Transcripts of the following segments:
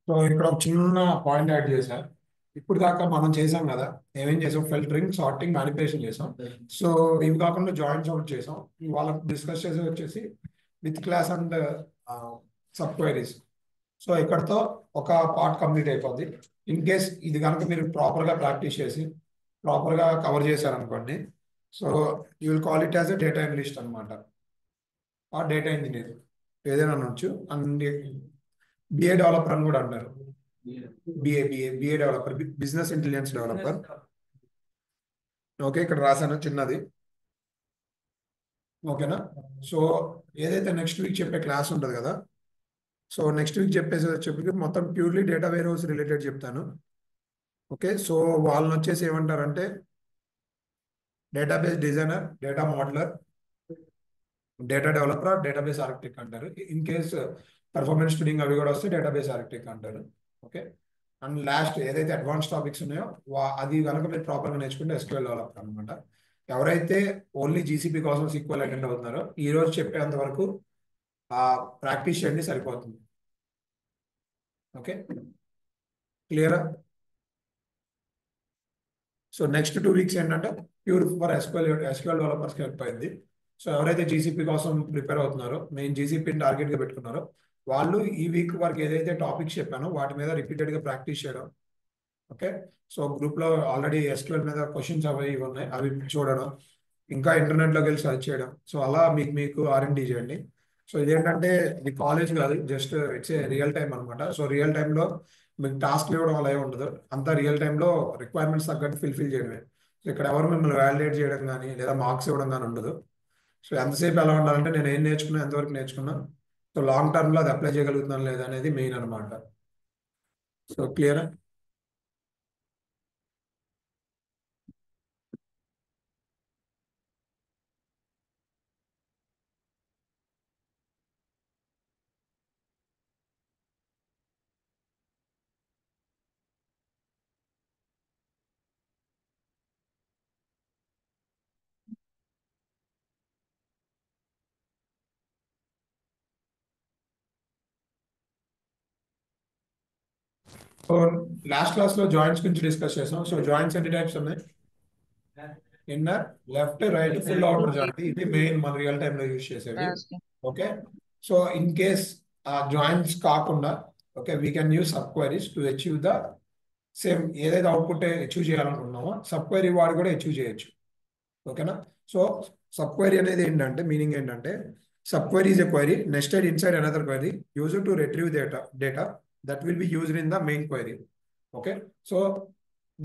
So ఇక్కడ ఒక చిన్న పాయింట్ యాడ్ చేశా. ఇప్పుడు దాకా మనం చేసాం కదా, ఏమేం చేసాం? ఫిల్టరింగ్, సార్టింగ్, మ్యానిపులేషన్ చేసాం. సో ఇవి కాకుండా జాయింట్స్ అవుట్ చేసాం. ఇవాళ డిస్కస్ చేసేది వచ్చేసి with class and sub queries. So ఇక్కడతో ఒక పార్ట్ కంప్లీట్ అయిపోద్ది. ఇన్ కేస్ ఇది కనుక మీరు ప్రాపర్గా ప్రాక్టీస్ చేసి ప్రాపర్గా కవర్ చేశారనుకోండి, so you will call it as a data analyst అనమాట, ఆ డేటా ఇంజనీర్ ఏదైనా అనొచ్చు. అండ్ బిఏ డెవలపర్ అని కూడా అంటారు. BI developer, business intelligence developer. Okay, ఇక్కడ రాశాను చిన్నది. ఓకేనా? సో ఏదైతే నెక్స్ట్ వీక్ చెప్పే క్లాస్ ఉంటుంది కదా, సో నెక్స్ట్ వీక్ చెప్పేసి మొత్తం purely data warehouse related చెప్తాను. ఓకే, సో వాళ్ళని వచ్చేసి ఏమంటారంటే database designer, data modeler, data developer, database architect అంటారు. ఇన్ కేస్ పర్ఫార్మెన్స్ ట్యూనింగ్ అవి కూడా వస్తే డేటాబేస్ ఆర్కిటెక్ట్ అంటారు. ఓకే, అండ్ లాస్ట్ ఏదైతే అడ్వాన్స్ టాపిక్స్ ఉన్నాయో అది కనుక మీరు ప్రాపర్గా నేర్చుకుంటే ఎస్క్యూఎల్ డెవలపర్ అనమాట. ఎవరైతే ఓన్లీ జీసీపీ కోసం సీక్వెల్ అటెండ్ అవుతున్నారో ఈ రోజు చెప్పేంత వరకు ప్రాక్టీస్ చేయండి, సరిపోతుంది. ఓకే, క్లియరా? సో నెక్స్ట్ 2 వీక్స్ ఏంటంటే ప్యూర్ ఫర్ ఎస్క్యూఎల్ డెవలపర్స్కి హెల్ప్ అయింది. సో ఎవరైతే జీసీపీ కోసం ప్రిపేర్ అవుతున్నారో, మెయిన్ జీసీపీని టార్గెట్గా పెట్టుకున్నారో, వాళ్ళు ఈ వీక్ వరకు ఏదైతే టాపిక్స్ చెప్పానో వాటి మీద రిపీటెడ్గా ప్రాక్టీస్ చేయడం. ఓకే, సో గ్రూప్లో ఆల్రెడీ ఎస్క్యూఎల్ మీద క్వశ్చన్స్ అవి ఇవి ఉన్నాయి, అవి చూడడం, ఇంకా ఇంటర్నెట్లోకి వెళ్ళి సర్చ్ చేయడం. సో అలా మీకు ఆర్ఎండి చేయండి. సో ఇదేంటంటే ఇది కాలేజ్ కాదు, just it's a real time అనమాట. సో రియల్ టైంలో మీకు టాస్క్ ఇవ్వడం అలా ఉండదు, అంతా రియల్ టైంలో రిక్వైర్మెంట్స్ తగ్గట్టు ఫిల్ఫిల్ చేయడమే. సో ఇక్కడ ఎవరు మిమ్మల్ని వ్యాలిడేట్ చేయడం కానీ లేదా మార్క్స్ ఇవ్వడం కానీ ఉండదు. సో ఎంతసేపు ఎలా ఉండాలంటే నేను ఏం నేర్చుకున్నా, ఎంతవరకు నేర్చుకున్నా, సో లాంగ్ టర్మ్లో అది అప్లై చేయగలుగుతున్నాను లేదా అనేది మెయిన్ అనమాట. సో క్లియరా? సో లాస్ట్ క్లాస్లో జాయింట్స్ గురించి డిస్కస్ చేసాం. సో జాయింట్స్ ఎన్ని టైప్స్ ఉన్నాయి? Inner, left, right, full outer joint. ఇది మెయిన్ మన రియల్ టైంలో యూజ్ చేసేది. ఓకే, సో ఇన్ కేస్ ఆ జాయింట్స్ కాకుండా, okay, we can use sub queries to achieve the same. ఏదైతే అవుట్పుట్ అచీవ్ చేయాలనుకుంటున్నామో సబ్ క్వైరీ వాడు కూడా అచీవ్ చేయొచ్చు. ఓకేనా? సో సబ్ క్వైరీ అనేది ఏంటంటే, మీనింగ్ ఏంటంటే subquery is a query nested inside another query used to retrieve data that will be used in the main query. Okay, so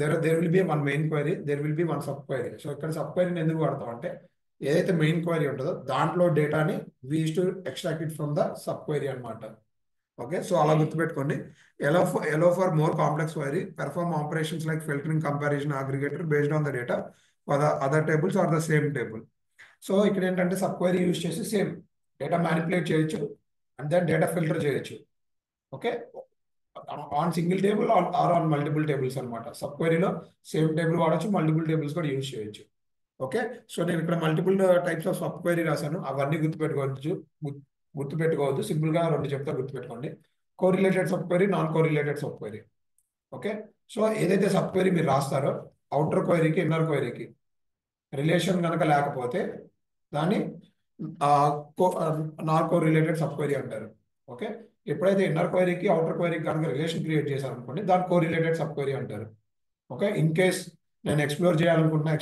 there will be one main query, there will be one sub query. So ఇక్కడ సబ్ క్వైరీని ఎందుకు వాడతాం అంటే, ఏదైతే main query ఉంటుందో దాంట్లో డేటాని we use to extract it from the sub query అనమాట. ఓకే, సో అలా గుర్తుపెట్టుకోండి. Allow for more complex query perform operations like filtering, comparison, aggregator based on the data for the other tables or the same table. So ఇక్కడ ఏంటంటే subquery use చేసి same data manipulate చేయొచ్చు and then data filter చేయొచ్చు. Okay, on single table or on multiple tables అనమాట. సబ్ క్వైరీలో same table వాడచ్చు, multiple tables కూడా యూజ్ చేయొచ్చు. ఓకే, సో నేను ఇక్కడ multiple types of subquery రాశాను, అవన్నీ గుర్తుపెట్టుకోవద్దు. సింపుల్ గా రెండు చెప్తా, గుర్తుపెట్టుకోండి. Correlated sub query, non correlated sub query. Okay, so ఏదైతే సబ్ క్వైరీ మీరు రాస్తారో అవుటర్ క్వైరీకి ఇన్నర్ క్వైరీకి రిలేషన్ కనుక లేకపోతే దాన్ని నాన్ కోరిలేటెడ్ సబ్ క్వైరీ అంటారు. ఓకే, ఎప్పుడైతే ఇన్నర్ క్వైరీకి అవుటర్ క్వైరీకి కనుక రిలేషన్ క్రియేట్ చేశారనుకోండి దాన్ని కోరిలేటెడ్ సబ్ క్వైరీ అంటారు. ఓకే, ఇన్ కేస్ నేను ఎక్స్ప్లోర్ చేయాలనుకుంటున్నా,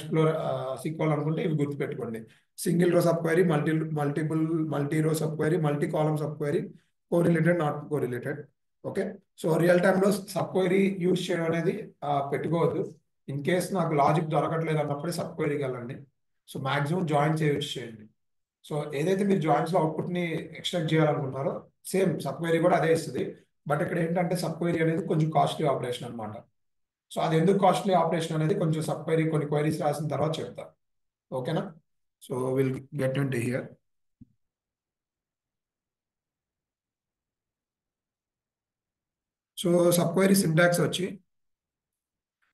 సీక్వెల్ అనుకుంటే ఇవి గుర్తుపెట్టుకోండి. సింగిల్ రో సబ్ క్వైరీ, మల్టీ రో sub query, multi column sub query, correlated, not correlated. Okay, so real టైంలో సబ్ క్వైరీ యూజ్ చేయడం అనేది పెట్టుకోవద్దు. ఇన్ కేస్ నాకు లాజిక్ దొరకట్లేదు అన్నప్పుడే సబ్ క్వైరీకి వెళ్ళండి. సో మాక్సిమం జాయింట్స్ యూజ్ చేయండి. సో ఏదైతే మీరు జాయింట్స్లో అవుట్పుట్ని ఎక్స్ట్రాక్ట్ చేయాలనుకుంటున్నారో సేమ్ సబ్ క్వైరీ కూడా అదే ఇస్తుంది. బట్ ఇక్కడ ఏంటంటే సబ్ క్వైరీ అనేది కొంచెం కాస్ట్లీ ఆపరేషన్ అనమాట. సో అది ఎందుకు కాస్ట్లీ ఆపరేషన్ అనేది కొంచెం సబ్ క్వైరీ కొన్ని క్వైరీస్ రాసిన తర్వాత చెప్తా. ఓకేనా? So will get into here. So sub query syntax వచ్చి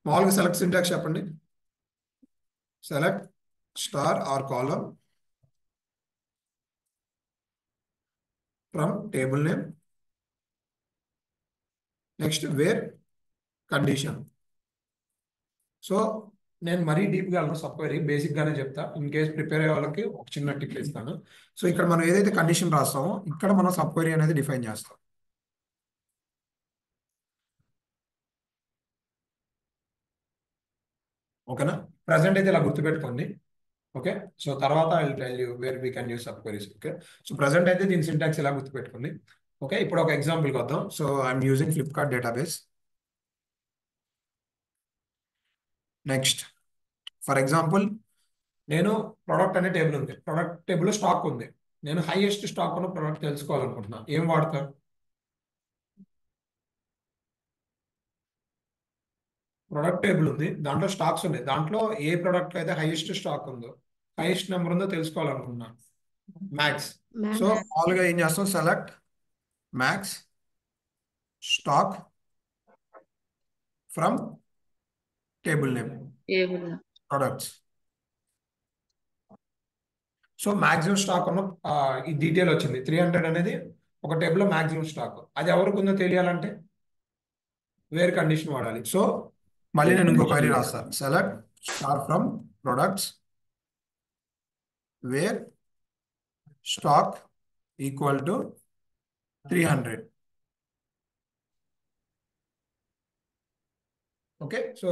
మామూలుగా సెలెక్ట్ సింటాక్స్ చెప్పండి. Select star or column from table name next where condition. So నేను మరీ డీప్గా వెళ్ళను, సబ్ క్వైరీ బేసిక్ గానే చెప్తా. ఇన్ కేస్ ప్రిపేర్ అయ్యే వాళ్ళకి ఒక చిన్న టిప్ ఇస్తాను. సో ఇక్కడ మనం ఏదైతే కండిషన్ రాస్తామో ఇక్కడ మనం సబ్ క్వైరీ అనేది డిఫైన్ చేస్తాం. ఓకేనా? ప్రజెంట్ అయితే ఇలా గుర్తుపెట్టుకోండి. ఓకే, సో తర్వాత I will tell you where we can use sub queries. Okay, so present అయితే దీని సింటాక్స్ ఇలా గుర్తుపెట్టుకోండి. ఓకే, ఇప్పుడు ఒక ఎగ్జాంపుల్కి వద్దాం. So I'm using Flipkart database. Next for example నేను ప్రోడక్ట్ అనే టేబుల్ ఉంది, ప్రోడక్ట్ టేబుల్ స్టాక్ ఉంది. నేను హైయెస్ట్ స్టాక్ ఉన్న ప్రోడక్ట్ తెలుసుకోవాలనుకుంటున్నా. ఏం వాడతారు? ప్రొడక్ట్ టేబుల్ ఉంది, దాంట్లో స్టాక్స్ ఉన్నాయి. దాంట్లో ఏ ప్రోడక్ట్ అయితే హైయెస్ట్ స్టాక్ ఉందో, హైయెస్ట్ నెంబర్ ఉందో తెలుసుకోవాలనుకుంటున్నాను. మ్యాక్స్. సో మామూలుగా ఏం చేస్తాం, select max stock from table name products. So maximum stock ఉన్న ఈ డీటెయిల్ వచ్చింది 300 అనేది ఒక టేబుల్లో మాక్సిమం స్టాక్. అది ఎవరికి ఉందో తెలియాలంటే వేర్ కండిషన్ వాడాలి. సో మళ్ళీ నేను ఇంకో క్వైరీ రాస్తాను, select star from products where stock equal to 300. Okay, so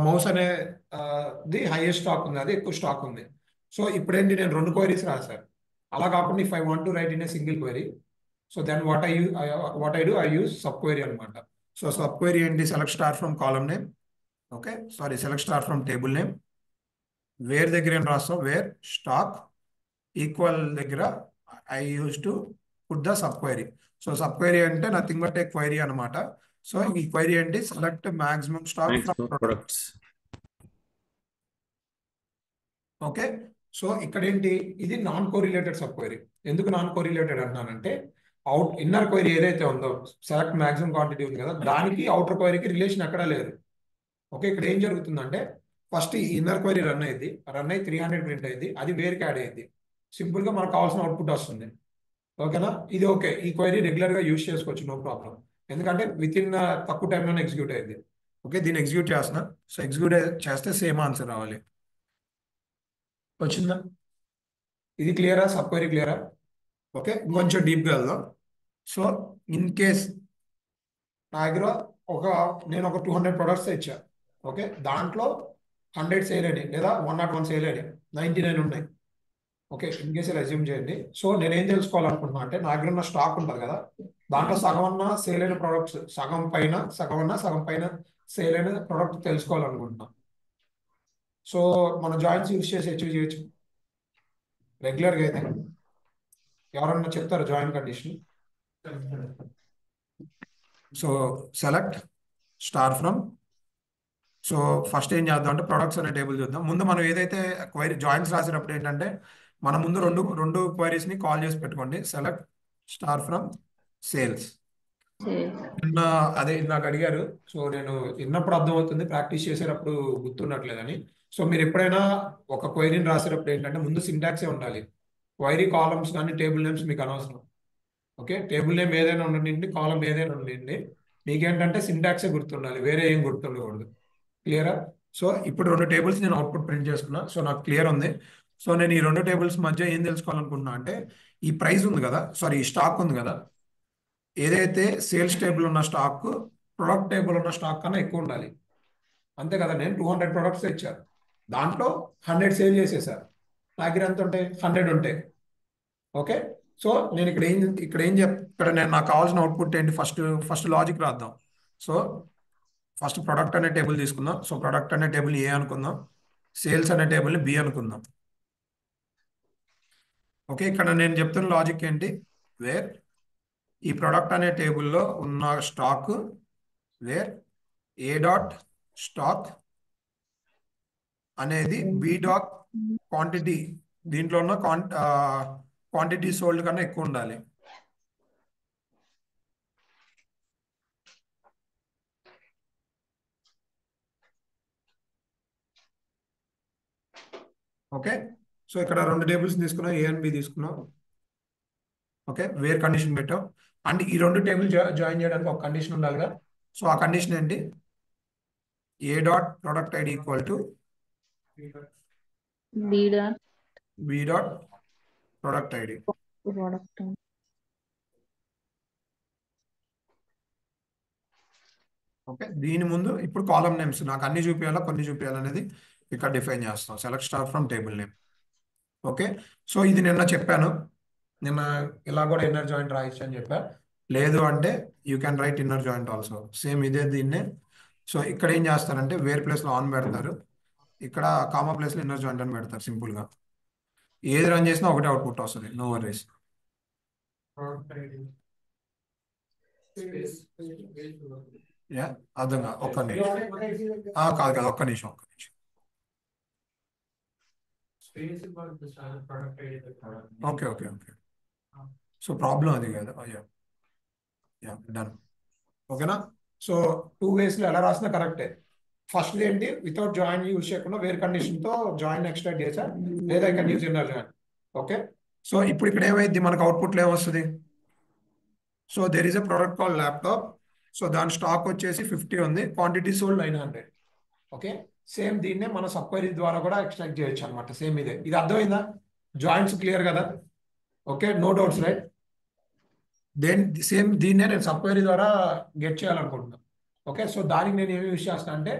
mouse అనే ది హైయెస్ట్ స్టాక్ ఉంది, అది ఎక్కువ స్టాక్ ఉంది. సో ఇప్పుడేంటి, నేను రెండు క్వైరీస్ రాశాను. అలా కాకుండా if I want to write in a single query, so then what I do I use sub query అనమాట. సో సబ్ క్వైరీ ఏంటి, select star from column name. Okay, sorry, select star from table name. Where దగ్గర ఏం రాస్తాం, where stock equal దగ్గర I use to put the sub query. So sub query అంటే nothing but a query అనమాట. So ఈ query ఏంటి, select maximum stock from products. Okay, so ఇక్కడ ఏంటి, ఇది నాన్ కోరిలేటెడ్ సబ్ క్వైరీ. ఎందుకు నాన్ కోరిలేటెడ్ అంటున్నానంటే, ఇన్నర్ క్వైరీ ఏదైతే ఉందో సెలెక్ట్ మాక్సిమం క్వాంటిటీ ఉంది కదా, దానికి అవుటర్ క్వైరీకి రిలేషన్ ఎక్కడా లేదు. ఓకే, ఇక్కడ ఏం జరుగుతుందంటే ఫస్ట్ ఈ ఇన్నర్ క్వైరీ రన్ అయ్యింది, రన్ అయ్యి 300 ప్రింట్ అయింది, అది వేరుకి యాడ్ అయ్యింది. సింపుల్ గా మనకు కావాల్సిన అవుట్పుట్ వస్తుంది. ఓకేనా? ఇది ఓకే, ఈ క్వైరీ రెగ్యులర్ గా యూజ్ చేసుకోవచ్చు, నో ప్రాబ్లం. ఎందుకంటే విత్ ఇన్ తక్కువ టైంలోనే ఎగ్జిక్యూట్ అయింది. ఓకే, దీన్ని ఎగ్జిక్యూట్ చేస్తున్నా. సో ఎగ్జిక్యూట్ చేస్తే సేమ్ ఆన్సర్ రావాలి. వచ్చిందా? ఇది క్లియరా? సబ్ క్వైరీ క్లియరా? ఓకే, ఇంకొంచెం డీప్గా వెళ్దాం. సో ఇన్ కేస్ నా దగ్గర నేను ఒక 200 ప్రొడక్ట్స్ ఇచ్చా. ఓకే, దాంట్లో 100 సేల్ అయినాయి, లేదా 101 సేల్ అయినాయి, 99 ఉన్నాయి. ఓకే, ఇన్ కేసు రెజ్యూమ్ చేయండి. సో నేనేం తెలుసుకోవాలనుకుంటున్నా అంటే, నా దగ్గర ఉన్న స్టాక్ ఉంటుంది కదా, దాంట్లో సగం అన్న సేల్ అయిన ప్రొడక్ట్స్, సగం పైన సేల్ అయిన ప్రొడక్ట్ తెలుసుకోవాలనుకుంటున్నా. సో మన జాయిన్స్ యూజ్ చేసి అచీవ్ చేయొచ్చు రెగ్యులర్గా అయితే. ఎవరన్నా చెప్తారు join condition? So select star from. So first ఏం చేద్దాం అంటే, ప్రొడక్ట్స్ అనే టేబుల్ చూద్దాం. ముందు మనం ఏదైతే క్వైరీ జాయిన్స్ రాసేటప్పుడు ఏంటంటే, మన ముందు రెండు క్వైరీస్ ని కాల్ చేసి పెట్టుకోండి. Select star from sales. అదే నాకు అడిగారు, సో నేను విన్నప్పుడు అర్థమవుతుంది, ప్రాక్టీస్ చేసేటప్పుడు గుర్తున్నట్లేదని. సో మీరు ఎప్పుడైనా ఒక క్వైరీని రాసేటప్పుడు ఏంటంటే, ముందు సింటాక్సే ఉండాలి. క్వైరీ కాలమ్స్ కానీ టేబుల్ నేమ్స్ మీకు అనవసరం. ఓకే, టేబుల్ నేమ్ ఏదైనా ఉండండి, కాలం ఏదైనా ఉండండి, మీకేంటంటే సింటాక్సే గుర్తుండాలి, వేరే ఏం గుర్తుండకూడదు. క్లియరా? సో ఇప్పుడు రెండు టేబుల్స్ నేను అవుట్పుట్ ప్రింట్ చేసుకున్నా. సో నాకు క్లియర్ ఉంది. సో నేను ఈ రెండు టేబుల్స్ మధ్య ఏం తెలుసుకోవాలనుకుంటున్నా అంటే, ఈ ప్రైస్ ఉంది కదా, సారీ ఈ స్టాక్ ఉంది కదా, ఏదైతే సేల్స్ టేబుల్ ఉన్న స్టాక్ ప్రొడక్ట్ టేబుల్ ఉన్న స్టాక్ కన్నా ఎక్కువ ఉండాలి. అంతే కదా, నేను 200 ప్రొడక్ట్స్ ఇచ్చాను, దాంట్లో 100 సేల్ చేసేసారు, నా దగ్గర ఎంత ఉంటాయి, 100 ఉంటాయి. ఓకే, సో నేను ఇక్కడ నేను నాకు కావాల్సిన అవుట్పుట్ ఏంటి, ఫస్ట్ లాజిక్ రాద్దాం. సో ఫస్ట్ ప్రొడక్ట్ అనే టేబుల్ తీసుకుందాం. సో ప్రొడక్ట్ అనే టేబుల్ ఏ అనుకుందాం, సేల్స్ అనే టేబుల్ని బి అనుకుందాం. ఓకే, ఇక్కడ నేను చెప్తున్న లాజిక్ ఏంటి, వేర్ ఈ ప్రొడక్ట్ అనే టేబుల్లో ఉన్న stock, wear A dot stock అనేది బి డాట్ క్వాంటిటీ, దీంట్లో ఉన్న క్వాంటిటీ సోల్డ్ కన్నా ఎక్కువ ఉండాలి. ఓకే, సో ఇక్కడ రెండు టేబుల్స్ తీసుకున్నాం, ఏ అండ్ బి తీసుకున్నాం. ఓకే, వేర్ కండిషన్ పెట్టాం. అండ్ ఈ రెండు టేబుల్ జాయిన్ చేయడానికి ఒక కండిషన్ ఉండాలిగా. సో ఆ కండిషన్ ఏంటి? A dot product ID equal to B dot B dot product ID. Product. Okay, దీని ముందు ఇప్పుడు కాలమ్ నేమ్స్ నాకు అన్ని చూపించాలా కొన్ని చూపించాలి అనేది ఇక్కడ డిఫైన్ చేస్తాం. Select star from table name. Okay, so ఇది నిన్న చెప్పాను. నిన్న ఇలా కూడా ఇన్నర్ జాయింట్ రాయొచ్చు అని చెప్పా. లేదు అంటే you can write inner joint also, same ఇదే దీన్నే. సో ఇక్కడ ఏం చేస్తారంటే వేర్ ప్లేస్లో ఆన్ పెడతారు, ఇక్కడ కామా ప్లేస్లో ఇన్నర్ జాయింట్ అని పెడతారు సింపుల్గా. ఏది రన్ చేసినా ఒకటే అవుట్పుట్ వస్తుంది, నో వరీస్. యా, అర్థం కాదు, ఒక్క నిమిషం. కాదు కాదు, ఒక్క నిమిషం ఒక్క నిమిషం. Okay okay okay, so problem అది కాదు. Yeah yeah, done. ఓకేనా? సో 2 వేస్లో ఎలా రాసినా కరెక్టే. ఫస్ట్ ఏంటి, వితౌట్ జాయిన్ యూజ్ చేయకుండా వేర్ కండిషన్తో జాయిన్ ఎక్స్ట్రాక్ట్ చేసా, లేదా ఇక్కడ use inner join. Okay, so ఇప్పుడు ఇక్కడ ఏమైంది, మనకు అవుట్పుట్లో ఏమొస్తుంది? So there is a product call laptop. So దాని స్టాక్ వచ్చేసి 50 ఉంది, క్వాంటిటీ సోల్డ్ 900. ఓకే, సేమ్ దీన్నే మన సబ్క్వైరీ ద్వారా కూడా ఎక్స్ట్రాక్ట్ చేయొచ్చు అనమాట. సేమ్ ఇదే, ఇది అర్థమైందా? జాయింట్స్ క్లియర్ కదా? Okay, no doubts right? Same దీన్నే నేను సబ్క్వైరీ ద్వారా గెట్ చేయాలనుకుంటున్నాను. ఓకే, సో దానికి నేను ఏమి యూజ్ చేస్తాను అంటే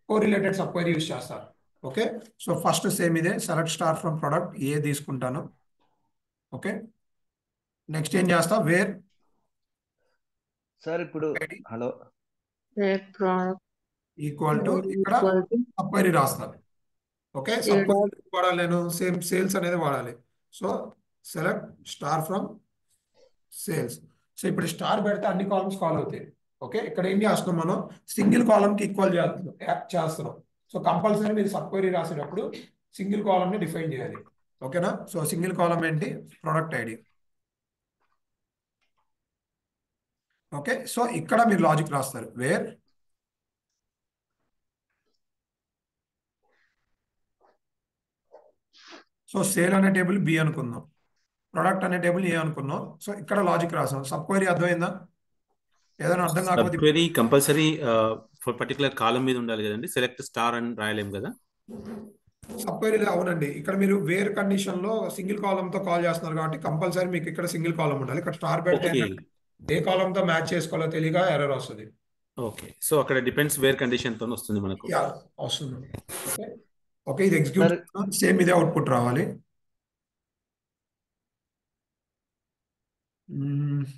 కోరిలేటెడ్ సబ్క్వైరీ యూజ్ చేస్తాను. ఓకే, సో ఫస్ట్ సేమ్ ఇదే, select star from product A తీసుకుంటాను. ఓకే, నెక్స్ట్ ఏం చేస్తా, వేర్ సార్ ఇప్పుడు hello where product equal to ఇక్కడ ఈక్వల్ టు సబ్క్వైరీ రాస్తాను. ఓకే, ఏ డాట్ సబ్క్వైరీ వాడాలి, నేను సేమ్ సేల్స్ అనేది వాడాలి. So select star from sales. So ఇప్పుడు స్టార్ పెడితే అన్ని కాలమ్స్ కాల్ అవుతాయి. ఓకే, ఇక్కడ ఏం చేస్తున్నాం, మనం సింగిల్ కాలమ్కి ఈక్వల్ చేస్తున్నాం. సో కంపల్సరీ మీరు సబ్క్వైరీ రాసేటప్పుడు సింగిల్ కాలమ్ని డిఫైన్ చేయాలి. ఓకేనా? సో సింగిల్ కాలమ్ ఏంటి, ప్రొడక్ట్ ఐడి. ఓకే, సో ఇక్కడ మీరు లాజిక్ రాస్తారు, వేర్ సో సేల్ అనే టేబుల్ బి అనుకుందాం, ప్రొడక్ట్ అనే టేబుల్ ఏ అనుకున్నాం. సో ఇక్కడ లాజిక్ రాసాం. సబ్ క్వైరీ అర్థమైందా? ఏదైనా అర్థం సబ్ కాకపోతే క్వెరీ కంపల్సరీ ఫర్ పర్టికులర్ కాలం మీద ఉండాలి కదండి, సెలెక్ట్ స్టార్ అని రాయలేం కదా. సబ్ క్వైరీ అవునండి, ఇక్కడ మీరు వేర్ కండిషన్ లో సింగిల్ కాలమ్ తో కాల్ చేస్తున్నారు కాబట్టి కంపల్సరీ మీకు ఇక్కడ సింగిల్ కాలమ్ ఉండాలి. ఇక్కడ స్టార్ పెడితే ఓకే ఏ కాలమ్ తో మ్యాచ్ చేసుకోవాలో తెలియక ఎర్రర్ వస్తుంది. ఓకే, సో అక్కడ డిపెండ్స్ వేర్ కండిషన్ తో వస్తుంది మనకు. యా, వస్తుంది. ఓకే ఓకే, ఇది ఎగ్జిక్యూట్ సేమ్ ఇదే అవుట్పుట్ రావాలి.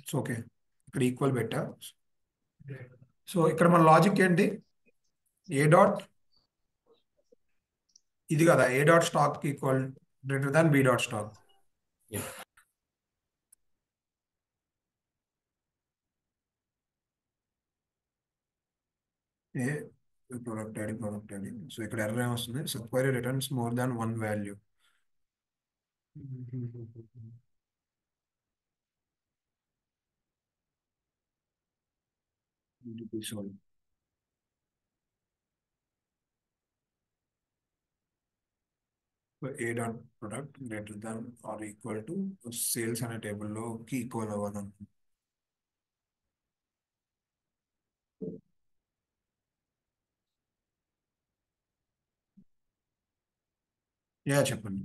సో ఓకే, ఇక్కడ ఈక్వల్ పెట్టా. సో ఇక్కడ మన లాజిక్ ఏంటి, ఏ డాట్ ఇది కదా, A dot stock equal greater than B dot stock. A product ID. So ఇక్కడ ఎర్రర్ ఏమొస్తుంది, subquery returns more than one value. A dot product greater than or equal to sales అనే టేబుల్లోకి equal అవ్వాలి. Yeah చెప్పండి.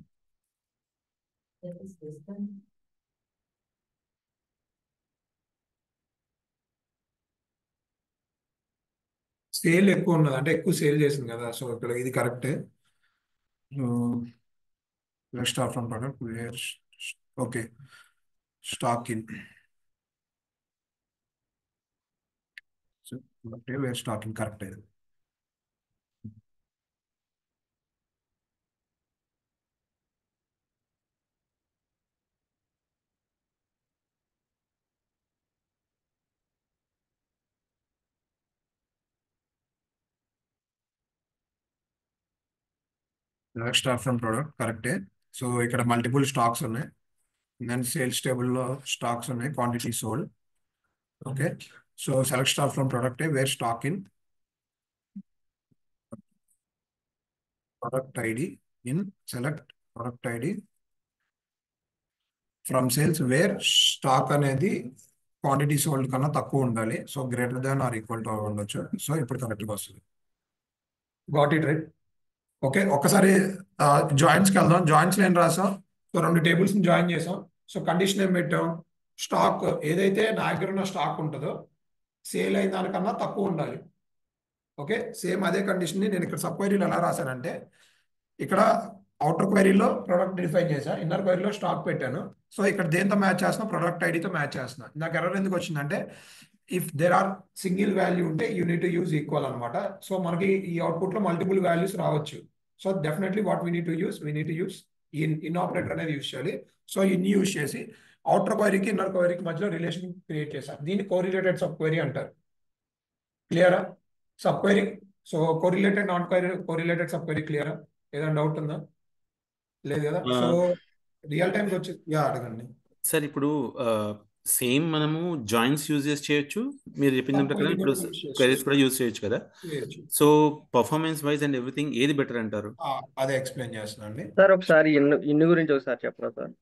Sale ఎక్కువ ఉన్నది అంటే ఎక్కువ sale చేసింది కదా, సో ఇక్కడ ఇది కరెక్టే. Let's start from product where okay, stock in. So okay, where stock in correct. Let's start from product correct. So ఇక్కడ multiple stocks ఉన్నాయి, then sales table లో stocks ఉన్నాయి, quantity sold. Okay, so select start from product where stock in product ID in select product ID from sales where stock అనేది quantity sold కన్నా తక్కువ ఉండాలి. So greater than or equal to ఉండొచ్చు. So ఇప్పుడు కరెక్ట్గా వస్తుంది. Got it right. Okay, ఒక్కసారి జాయింట్స్కి వెళ్దాం. జాయింట్స్లో ఏం రాసాం? సో 2 టేబుల్స్ని జాయిన్ చేసాం. సో కండిషన్ ఏం పెట్టాం? స్టాక్ ఏదైతే నా దగ్గర ఉన్న స్టాక్ ఉంటుందో సేల్ అయిన దానికన్నా తక్కువ ఉండాలి. ఓకే, సేమ్ అదే కండిషన్ని నేను ఇక్కడ సబ్ క్వైరీలో ఎలా రాశానంటే, ఇక్కడ అవుటర్ క్వైరీలో ప్రొడక్ట్ డిఫైన్ చేశా, ఇన్నర్ క్వైరీలో స్టాక్ పెట్టాను. సో ఇక్కడ దేంతో మ్యాచ్ చేస్తున్నా? ప్రొడక్ట్ ఐడితో మ్యాచ్ చేస్తున్నా. నాకు ఎర్రర్ ఎందుకు వచ్చిందంటే, if there are single value ఉంటే you need to use equal అనమాట. సో మనకి ఈ అవుట్పుట్లో మల్టిపుల్ వాల్యూస్ రావచ్చు. So definitely what we need to use in operator అనేది యూజ్ చేయాలి. సో ఇన్ని యూజ్ చేసి అవుటర్ క్వైరీకి ఇన్నర్ క్వైరీకి మధ్యలో రిలేషన్ క్రియేట్ చేశాను. దీన్ని కోరిలేటెడ్ సబ్ క్వైరీ అంటారు. క్లియరా? Sub query, so correlated non correlated sub query క్లియరా? ఏదైనా డౌట్ ఉందా? లేదు కదా. సో రియల్ టైం వచ్చి అడగండి సార్. ఇప్పుడు సేమ్ మనము జాయింట్స్ యూజ్ చేసి చేయొచ్చు, మీరు చెప్పిన Sub ప్రకారం query ఇప్పుడు కూడా use చేయొచ్చు. క్వైరీస్ కూడా యూజ్ చేయొచ్చు కదా. చేయొచ్చు. So performance wise and everything ఏది బెటర్ అంటారు? అదే ఎక్స్ప్లెయిన్ చేస్తున్నాండి. సార్ ఒకసారి ఇన్ని గురించి ఒకసారి చెప్పరా సార్?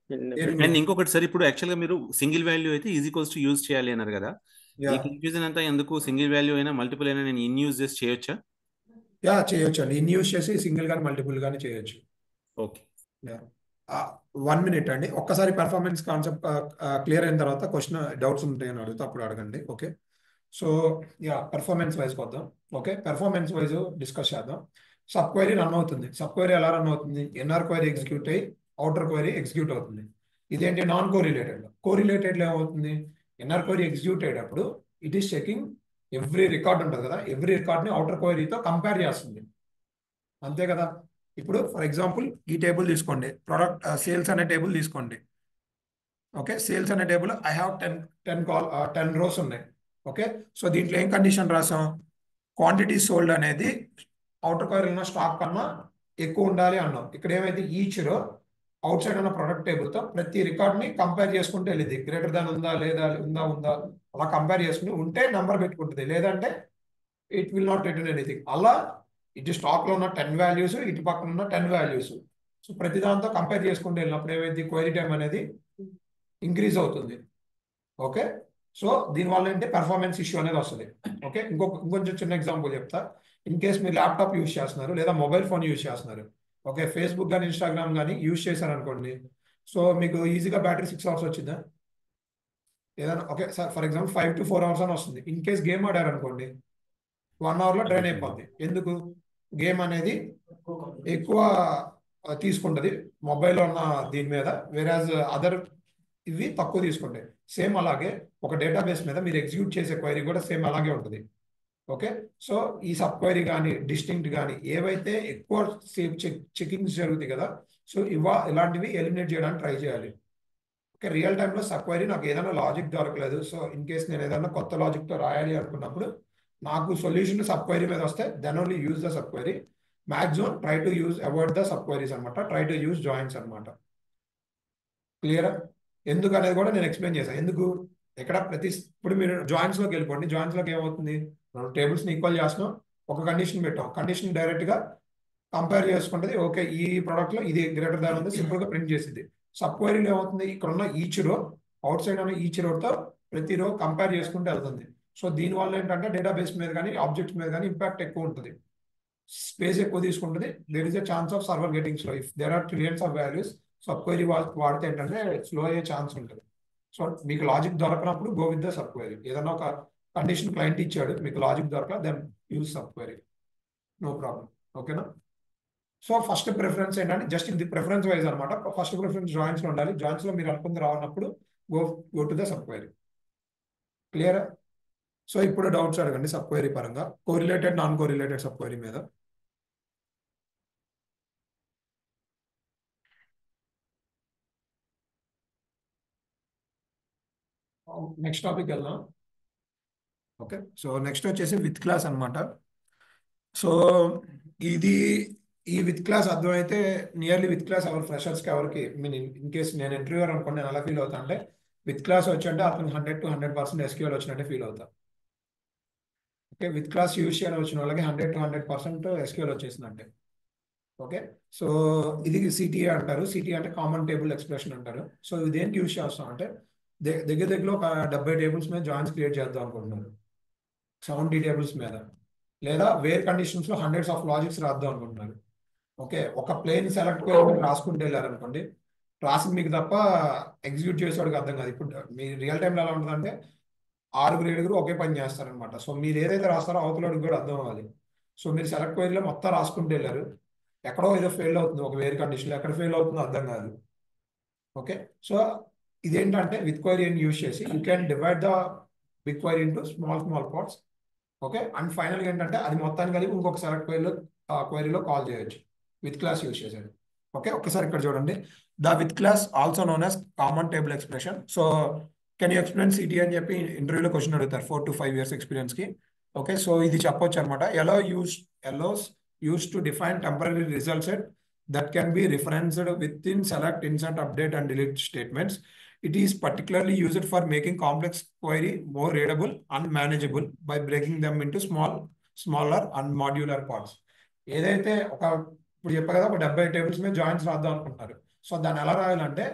అండ్ ఇంకొకటి సార్, ఇప్పుడు యాక్చువల్గా మీరు సింగిల్ వాల్యూ అయితే ఈజీ కోస్ట్ యూజ్ చేయాలి అన్నారు కదా. ఈ కన్ఫ్యూజన్ అంతా ఎందుకు? సింగిల్ వాల్యూ అయినా మల్టిపుల్ అయినా నేను ఇన్ యూజ్ చేసి చేయొచ్చా? చేయొచ్చు అండి. ఇన్ యూజ్ చేసి సింగిల్ గానీ మల్టిపుల్ గానీ చేయొచ్చు. ఓకే, 1 minute అండి. ఒక్కసారి పెర్ఫార్మెన్స్ కాన్సెప్ట్ క్లియర్ అయిన తర్వాత క్వశ్చన్ డౌట్స్ ఉంటాయని అడుగుతా, అప్పుడు అడగండి. ఓకే, సో పెర్ఫార్మెన్స్ వైజ్ వద్దాం. ఓకే, పెర్ఫార్మెన్స్ వైజ్ డిస్కస్ చేద్దాం. సబ్ క్వైరీ రన్ అవుతుంది. సబ్ క్వైరీ ఎలా రన్ అవుతుంది? ఇన్నర్ క్వైరీ ఎగ్జిక్యూట్ అయ్యి అవుటర్ క్వైరీ ఎగ్జిక్యూట్ అవుతుంది. ఇదేంటి? Non correlated. కోరిలేటెడ్లో ఏమవుతుంది? ఇన్నర్ క్వైరీ ఎగ్జిక్యూట్ అయ్యేటప్పుడు it is checking every record ఉంటుంది కదా, ఎవ్రీ రికార్డ్ని అవుటర్ క్వైరీతో కంపేర్ చేస్తుంది. అంతే కదా. ఇప్పుడు ఫర్ ఎగ్జాంపుల్ ఈ టేబుల్ తీసుకోండి, ప్రొడక్ట్ సేల్స్ అనే టేబుల్ తీసుకోండి. ఓకే, సేల్స్ అనే టేబుల్ ఐ హ్యావ్ 10 రోస్ ఉన్నాయి. ఓకే, సో దీంట్లో ఏం కండిషన్ రాసాం? క్వాంటిటీ సోల్డ్ అనేది అవుటర్ క్వైరీ ఉన్న స్టాక్ కన్నా ఎక్కువ ఉండాలి అన్నాం. ఇక్కడ ఏమైతే ఈచ్ రో అవుట్ సైడ్ ఉన్న ప్రొడక్ట్ టేబుల్తో ప్రతి రికార్డ్ని కంపేర్ చేసుకుంటే వెళ్ళింది. గ్రేటర్ దాన్ ఉందా లేదా, ఉందా అలా కంపేర్ చేసుకుని ఉంటే నెంబర్ పెట్టుకుంటుంది, లేదంటే it will not return anything. అలా ఇటు స్టాక్లో ఉన్న 10 వాల్యూస్, ఇటు పక్కన ఉన్న 10 వాల్యూస్, సో ప్రతి దాంతో కంపేర్ చేసుకుంటూ వెళ్ళినప్పుడు ఏమైంది? క్వైరీ టైం అనేది ఇంక్రీజ్ అవుతుంది. ఓకే, సో దీనివల్ల ఏంటి? పెర్ఫార్మెన్స్ ఇష్యూ అనేది వస్తుంది. ఓకే, ఇంకొంచెం చిన్న ఎగ్జాంపుల్ చెప్తా. ఇన్ కేస్ మీరు ల్యాప్టాప్ యూజ్ చేస్తున్నారు లేదా మొబైల్ ఫోన్ యూజ్ చేస్తున్నారు, ఓకే, ఫేస్బుక్ కానీ ఇన్స్టాగ్రామ్ కానీ యూజ్ చేశారనుకోండి, సో మీకు ఈజీగా బ్యాటరీ 6 hours వచ్చిందా? ఏదైనా okay sir, for example 5 to 4 hours అని వస్తుంది. ఇన్ కేస్ గేమ్ ఆడారు అనుకోండి, 1 hourలో డ్రైన్ అయిపోద్ది. ఎందుకు? గేమ్ అనేది ఎక్కువ తీసుకుంటుంది మొబైల్లో ఉన్న దీని మీద, వేరాజ్ అదర్ ఇవి తక్కువ తీసుకుంటాయి. సేమ్ అలాగే ఒక డేటాబేస్ మీద మీరు ఎగ్జిక్యూట్ చేసే క్వైరీ కూడా సేమ్ అలాగే ఉంటుంది. ఓకే, సో ఈ సబ్ క్వైరీ కానీ డిస్టింక్ట్ కానీ ఏవైతే ఎక్కువ సేఫ్ చెకింగ్స్ జరుగుతాయి కదా, సో ఇలాంటివి ఎలిమినేట్ చేయడానికి ట్రై చేయాలి. ఓకే, రియల్ టైంలో సబ్ క్వైరీ నాకు ఏదైనా లాజిక్ దొరకలేదు, సో ఇన్ కేస్ నేను ఏదైనా కొత్త లాజిక్తో రాయాలి అనుకున్నప్పుడు నాకు సొల్యూషన్ సబ్ క్వైరీ మీద వస్తే then only use the sub query. Maximum try to use avoid the sub queries అనమాట. ట్రై టు యూజ్ జాయింట్స్ అనమాట. క్లియరా? ఎందుకు అనేది కూడా నేను ఎక్స్ప్లెయిన్ చేశాను. ఎందుకు ఇక్కడ ఇప్పుడు మీరు జాయింట్స్లోకి వెళ్ళిపోండి. జాయింట్స్లోకి ఏమవుతుంది? మనం టేబుల్స్ని ఈక్వల్ చేస్తున్నాం, ఒక కండిషన్ పెట్టాం, కండిషన్ డైరెక్ట్గా కంపేర్ చేసుకుంటుంది. ఓకే, ఈ ప్రోడక్ట్లో ఇది గ్రేటర్ దాన్ ఉంది, సింపుల్గా ప్రింట్ చేసింది. సబ్ క్వైరీలో ఏమవుతుంది? ఇక్కడ ఉన్న ఈచ్ రో, అవుట్ సైడ్ ఉన్న ఈచ్ రోతో ప్రతి రో కంపేర్ చేసుకుంటూ వెళ్తుంది. సో దీనివల్ల ఏంటంటే డేటాబేస్ మీద కానీ ఆబ్జెక్ట్స్ మీద కానీ ఇంపాక్ట్ ఎక్కువ ఉంటుంది, స్పేస్ ఎక్కువ తీసుకుంటుంది. There is a chance of server getting slow. If there are trillions of values, sub query వాడితే ఏంటంటే స్లో అయ్యే ఛాన్స్ ఉంటుంది. సో మీకు లాజిక్ దొరకనప్పుడు go with the sub query. ఏదైనా ఒక కండిషన్ క్లయింట్ ఇచ్చాడు, మీకు లాజిక్ దొరక, then use sub query, no problem. ఓకేనా? సో ఫస్ట్ ప్రిఫరెన్స్ ఏంటంటే జస్ట్ ఇది ప్రిఫరెన్స్ వైజ్ అనమాట. ఫస్ట్ ప్రిఫరెన్స్ జాయింట్స్లో ఉండాలి. జాయింట్స్లో మీరు అనుకుంది రావన్నప్పుడు go to the sub query. క్లియరా? సో ఇప్పుడు డౌట్స్ అడగండి సబ్ క్వైరీ పరంగా, correlated non correlated sub query మీద. నెక్స్ట్ టాపిక్ వెళ్దాం. ఓకే, సో నెక్స్ట్ వచ్చేసి విత్ క్లాస్ అనమాట. సో ఈ విత్ క్లాస్ అర్థమైతే నియర్లీ విత్ క్లాస్ ఎవరు ఫ్రెషర్స్కి ఎవరికి మీన్ ఇన్ కేస్ నేను ఇంటర్వ్యూర్ అనుకోండి, నేను ఎలా ఫీల్ అవుతా అంటే విత్ క్లాస్ వచ్చంటే అతను 100 to 100% SQL వచ్చినట్టే ఫీల్ అవుతా. ఓకే, విత్ క్లాస్ యూజ్ చేయడం వచ్చిన వాళ్ళకి 100 to 100% SQL వచ్చేసిందంటే. ఓకే, సో ఇది సిటీఏ అంటారు. సిటీ అంటే కామన్ టేబుల్ ఎక్స్ప్రెషన్ అంటారు. సో ఇది దేనికి యూజ్ చేస్తాం అంటే దగ్గర దగ్గర ఒక 70 టేబుల్స్ మీద జాయిన్స్ క్రియేట్ చేద్దాం అనుకుంటున్నారు, 70 టేబుల్స్ మీద, లేదా వేర్ కండిషన్స్ లో హండ్రెడ్స్ ఆఫ్ లాజిక్స్ రాద్దాం అనుకుంటున్నారు. ఓకే, ఒక ప్లేన్ సెలెక్ట్ రాసుకుంటూ వెళ్ళారనుకోండి, రాసి మీకు తప్ప ఎగ్జిక్యూట్ చేసేవాడికి అర్థం కాదు. ఇప్పుడు మీ రియల్ టైంలో ఎలా ఉంటుందంటే 6 7 ఒకే పని చేస్తారనమాట. సో మీరు ఏదైతే రాస్తారో అవతలడికి కూడా అర్థం అవ్వాలి. సో మీరు సెలెక్ట్ క్వైరీలో మొత్తం రాసుకుంటూ వెళ్ళారు, ఎక్కడో ఏదో ఫెయిల్ అవుతుంది ఒక వేరే కండిషన్లో, ఎక్కడ ఫెయిల్ అవుతుందో అర్థం కాదు. ఓకే, సో ఇదేంటంటే విత్ క్వైరీ అని యూజ్ చేసి you can divide the big query into small small parts. Okay, and ఫైనల్గా ఏంటంటే అది మొత్తాన్ని కలిపి ఇంకొక సెలెక్ట్ క్వైరీలో కాల్ చేయొచ్చు విత్ క్లాస్ యూజ్ చేసేది. ఓకే, ఒక్కసారి ఇక్కడ చూడండి, the with clause also known as common table expression. So can you explain CTE అని చెప్పి ఇంటర్వ్యూలో క్వశ్చన్ అడుగుతారు 4 to 5 years ఎక్స్పీరియన్స్కి. ఓకే, సో ఇది చెప్పొచ్చు అనమాట. allows used to define temporary result set that can be referenced within select, insert, update, and delete statements. It is particularly used for making complex query more readable and manageable by breaking them into smaller and modular parts. ఏదైతే ఇప్పుడు చెప్పా కదా, ఒక 70 tables మీద joins రాద్దాం అనుకుంటున్నారు. So దాన్ని ఎలా రాయాలంటే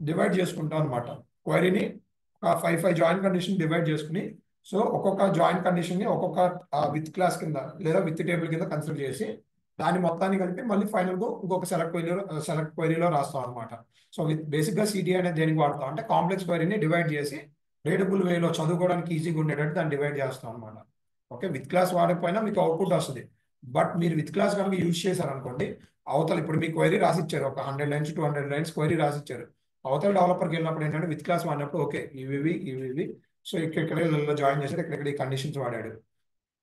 డివైడ్ చేసుకుంటాం అనమాట. క్వైరీని ఒక 5 జాయిన్ కండిషన్ డివైడ్ చేసుకుని, సో ఒక్కొక్క జాయిన్ కండిషన్ ని ఒక్కొక్క విత్ క్లాస్ కింద లేదా విత్ టేబుల్ కింద కన్సిడర్ చేసి దాని మొత్తాన్ని కలిపి మళ్ళీ ఫైనల్ గా ఇంకొక సెలెక్ట్ క్వైరీలో రాస్తాం అనమాట. సో బేసిక్ గా సిటీ అనేది దేనికి వాడతాం అంటే కాంప్లెక్స్ క్వైరీని డివైడ్ చేసి రీడబుల్ వేలో చదువుకోవడానికి ఈజీగా ఉండేటట్టు దాన్ని డివైడ్ చేస్తాం అనమాట. ఓకే, విత్ క్లాస్ వాడకపోయినా మీకు అవుట్పుట్ వస్తుంది. బట్ మీరు విత్ క్లాస్ కనుక యూజ్ చేశారనుకోండి, అవతల ఇప్పుడు మీ క్వైరీ రాసిచ్చారు, ఒక 100 lines 200 lines క్వైరీ రాసిచ్చారు, అవతల డెవలపర్కి వెళ్ళినప్పుడు ఏంటంటే విత్ క్లాస్ వాడినప్పుడు ఓకే ఇవి సో ఇక్కడ జాయిన్ చేశాడు, ఇక్కడ ఈ కండిషన్స్ వాడాడు,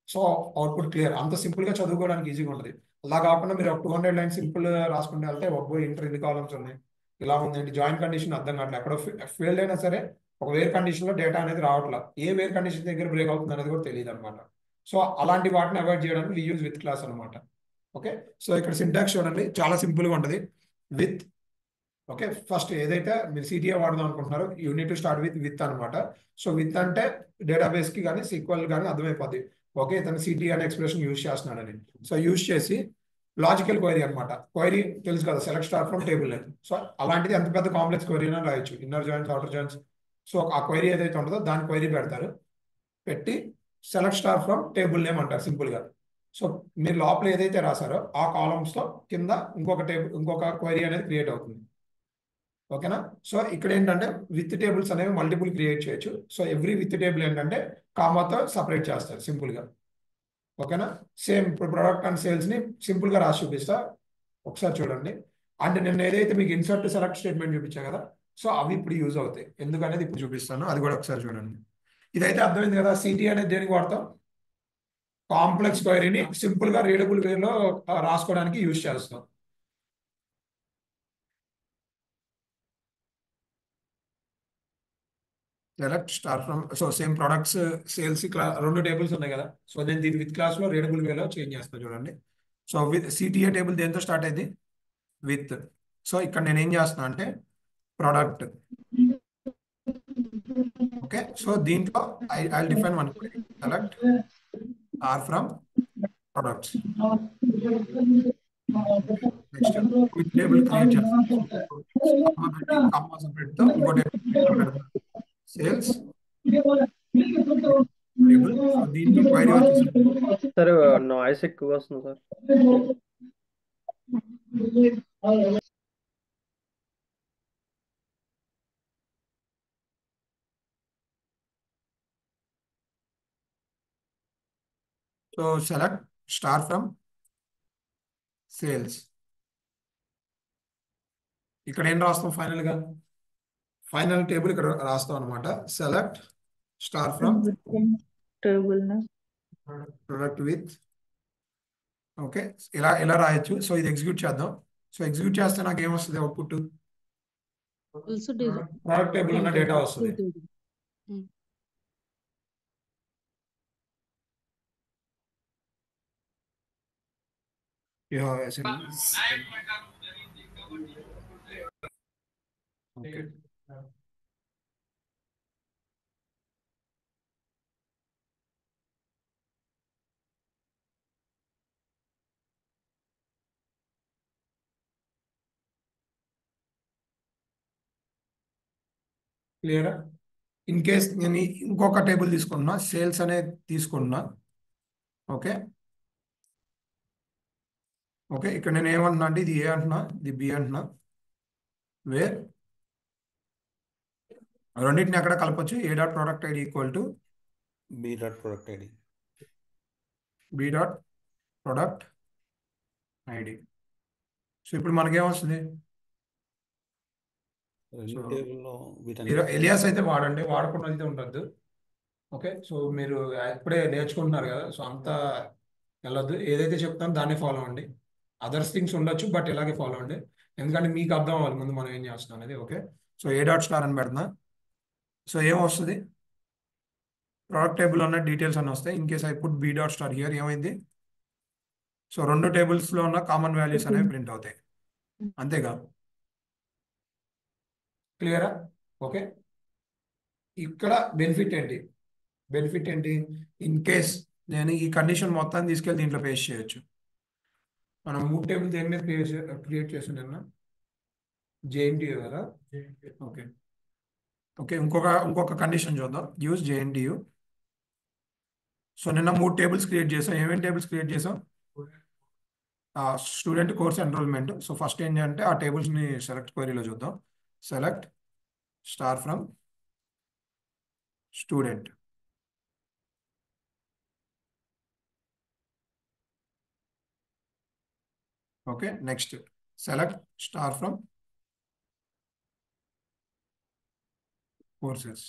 సో అవుట్పుట్ క్లియర్. అంత సింపుల్ గా చదువుకోవడానికి ఈజీగా ఉంటుంది. అలా కాకుండా మీరు ఒక 200 lines సింపుల్ రాసుకుంటే వెళ్తే ఒక్కో ఇంటర్ ఎన్ని కాలమ్స్ ఉన్నాయి, ఇలా ఉందండి, జాయిన్ కండిషన్ అర్థం కావట్లేదు, ఎక్కడో ఫెయిల్ అయినా సరే ఒక వేర్ కండిషన్ లో డేటా అనేది రావట్లేదు, ఏ వేర్ కండిషన్ దగ్గర బ్రేక్ అవుతుంది అనేది కూడా తెలియదు అనమాట. సో అలాంటి వాటిని అవాయిడ్ చేయడానికి వి యూజ్ విత్ క్లాస్ అనమాట. ఓకే, సో ఇక్కడ సింటాక్స్ చూడండి, చాలా సింపుల్ గా ఉంటుంది. విత్, ఓకే, ఫస్ట్ ఏదైతే మీరు సిటీఏ వాడదాం అనుకుంటున్నారో యూనిట్ టు స్టార్ట్ విత్ అనమాట. సో విత్ అంటే డేటాబేస్ కి కానీ సీక్వెల్ కానీ అర్థమైపోద్ది, ఓకే ఇతను సిటీ అనే ఎక్స్ప్రెషన్ యూజ్ చేస్తున్నాడని. సో యూజ్ చేసి లాజికల్ క్వైరీ అనమాట. క్వైరీ తెలుసు కదా, select star from table name. So అలాంటిది ఎంత పెద్ద కాంప్లెక్స్ క్వైరీ అయినా రాయొచ్చు, inner joins outer joins. So ఆ క్వైరీ ఏదైతే ఉంటుందో దాని క్వైరీ పెడతారు, పెట్టి select star from table name అంటారు సింపుల్ గా. సో మీరు లోపల ఏదైతే రాసారో ఆ కాలమ్స్ తో కింద ఇంకొక క్వైరీ అనేది క్రియేట్ అవుతుంది. ఓకేనా, సో ఇక్కడ ఏంటంటే విత్ టేబుల్స్ అనేవి మల్టిపుల్ క్రియేట్ చేయొచ్చు. సో ఎవ్రీ విత్ టేబుల్ ఏంటంటే కామాతో సపరేట్ చేస్తారు సింపుల్ గా. ఓకేనా, సేమ్ ఇప్పుడు ప్రొడక్ట్ అండ్ సేల్స్ ని సింపుల్ గా రాసి చూపిస్తా, ఒకసారి చూడండి. అంటే నేను ఏదైతే మీకు ఇన్సర్ట్ సెలెక్ట్ స్టేట్మెంట్ చూపించా కదా, సో అవి ఇప్పుడు యూజ్ అవుతాయి, ఎందుకనేది ఇప్పుడు చూపిస్తాను, అది కూడా ఒకసారి చూడండి. ఇదైతే అర్థమైంది కదా, సిటీ అనేది దేనికి వాడతాం, కాంప్లెక్స్ క్వైరీని సింపుల్ గా రీడబుల్ వేలో రాసుకోవడానికి యూజ్ చేస్తాం. Select star from, so same products sales రెండు టేబుల్స్ ఉన్నాయి కదా, సో నేను దీన్ని విత్ క్లాస్ లో రీడబుల్ వేలో చేంజ్ చేస్తాను చూడండి. సో విత్ సిటీఏ టేబుల్ దేంతో స్టార్ట్ అయింది, విత్. సో ఇక్కడ నేను ఏం చేస్తున్నా అంటే ప్రొడక్ట్. ఓకే, సో దీంట్లో I define one query, select R from products. Next with table create చేస్తాను, కామా సెపరేట్ తో ఇంకో టేబుల్ సేల్స్ టేబుల్. సో దీంట్లో క్వైరీ వచ్చేసి సార్ నాయిస్ ఎక్కువ వస్తుంది sir. So select star from sales. ఇక్కడ ఏం రాస్తాం ఫైనల్ గా, ఫైనల్ టేబుల్ ఇక్కడ రాస్తాం అనమాట, select star from table product with. Okay, ఇలా రాయొచ్చు. సో ఇది ఎగ్జిక్యూట్ చేద్దాం. సో ఎగ్జిక్యూట్ చేస్తే నాకు ఏమొస్తుంది అవుట్పుట్, also ప్రొడక్ట్ టేబుల్ ఉన్న డేటా వస్తుంది. ఓకే, క్లియరా? ఇన్ కేస్ నేను ఇంకొక టేబుల్ తీసుకుంటున్నా, సేల్స్ అనేది తీసుకుంటున్నా. ఓకే ఓకే, ఇక్కడ నేను ఏమంటున్నా అంటే ఇది ఏ అంటున్నా, ఇది బి అంటున్నా. వేర్ రెండింటిని ఎక్కడ కలపచ్చు? A dot product ID equal to B dot product ID. B dot product ID. So ఇప్పుడు మనకేమొస్తుంది? రెండు సో టేబుల్లో ఎలియాస్ అయితే వాడండి, వాడకుండా అయితే ఉండద్దు. ఓకే, సో మీరు ఇప్పుడే నేర్చుకుంటున్నారు కదా, సో అంతా వెళ్ళొద్దు. ఏదైతే చెప్తానో దాన్ని ఫాలో అవ్వండి. అదర్స్ థింగ్స్ ఉండొచ్చు, బట్ ఇలాగే ఫాలో అవ్వండి. ఎందుకంటే మీకు అర్థం అవ్వాలి ముందు మనం ఏం చేస్తున్నాం అనేది. ఓకే, సో ఏ డాట్ స్టార్ అని పెడుతున్నా. సో ఏమొస్తుంది? ప్రోడక్ట్ టేబుల్ ఉన్న డీటెయిల్స్ అన్నీ వస్తాయి. In case I put B dot star here, ఏమైంది? సో రెండు టేబుల్స్లో ఉన్న కామన్ వాల్యూస్ అనేవి ప్రింట్ అవుతాయి. అంతేగా? క్లియరా? ఓకే, ఇక్కడ బెనిఫిట్ ఏంటి? బెనిఫిట్ ఏంటి? ఇన్ కేస్ నేను ఈ కండిషన్ మొత్తాన్ని తీసుకెళ్ళి దీంట్లో పేస్ట్ చేయొచ్చు. మనం 3 టేబుల్ దేని మీద క్రియేట్ చేసిన జేఎన్టీయూ కదా. ఓకే ఓకే, ఇంకొక కండిషన్ చూద్దాం. యూజ్ జేఎన్టీయూ. సో నిన్న 3 టేబుల్స్ క్రియేట్ చేసాం. ఏమేమి టేబుల్స్ క్రియేట్ చేసాం? Student course enrolment. So first ఏంటి అంటే ఆ టేబుల్స్ని సెలెక్ట్ క్వరీలో చూద్దాం. Select star from student. Okay, next select star from courses.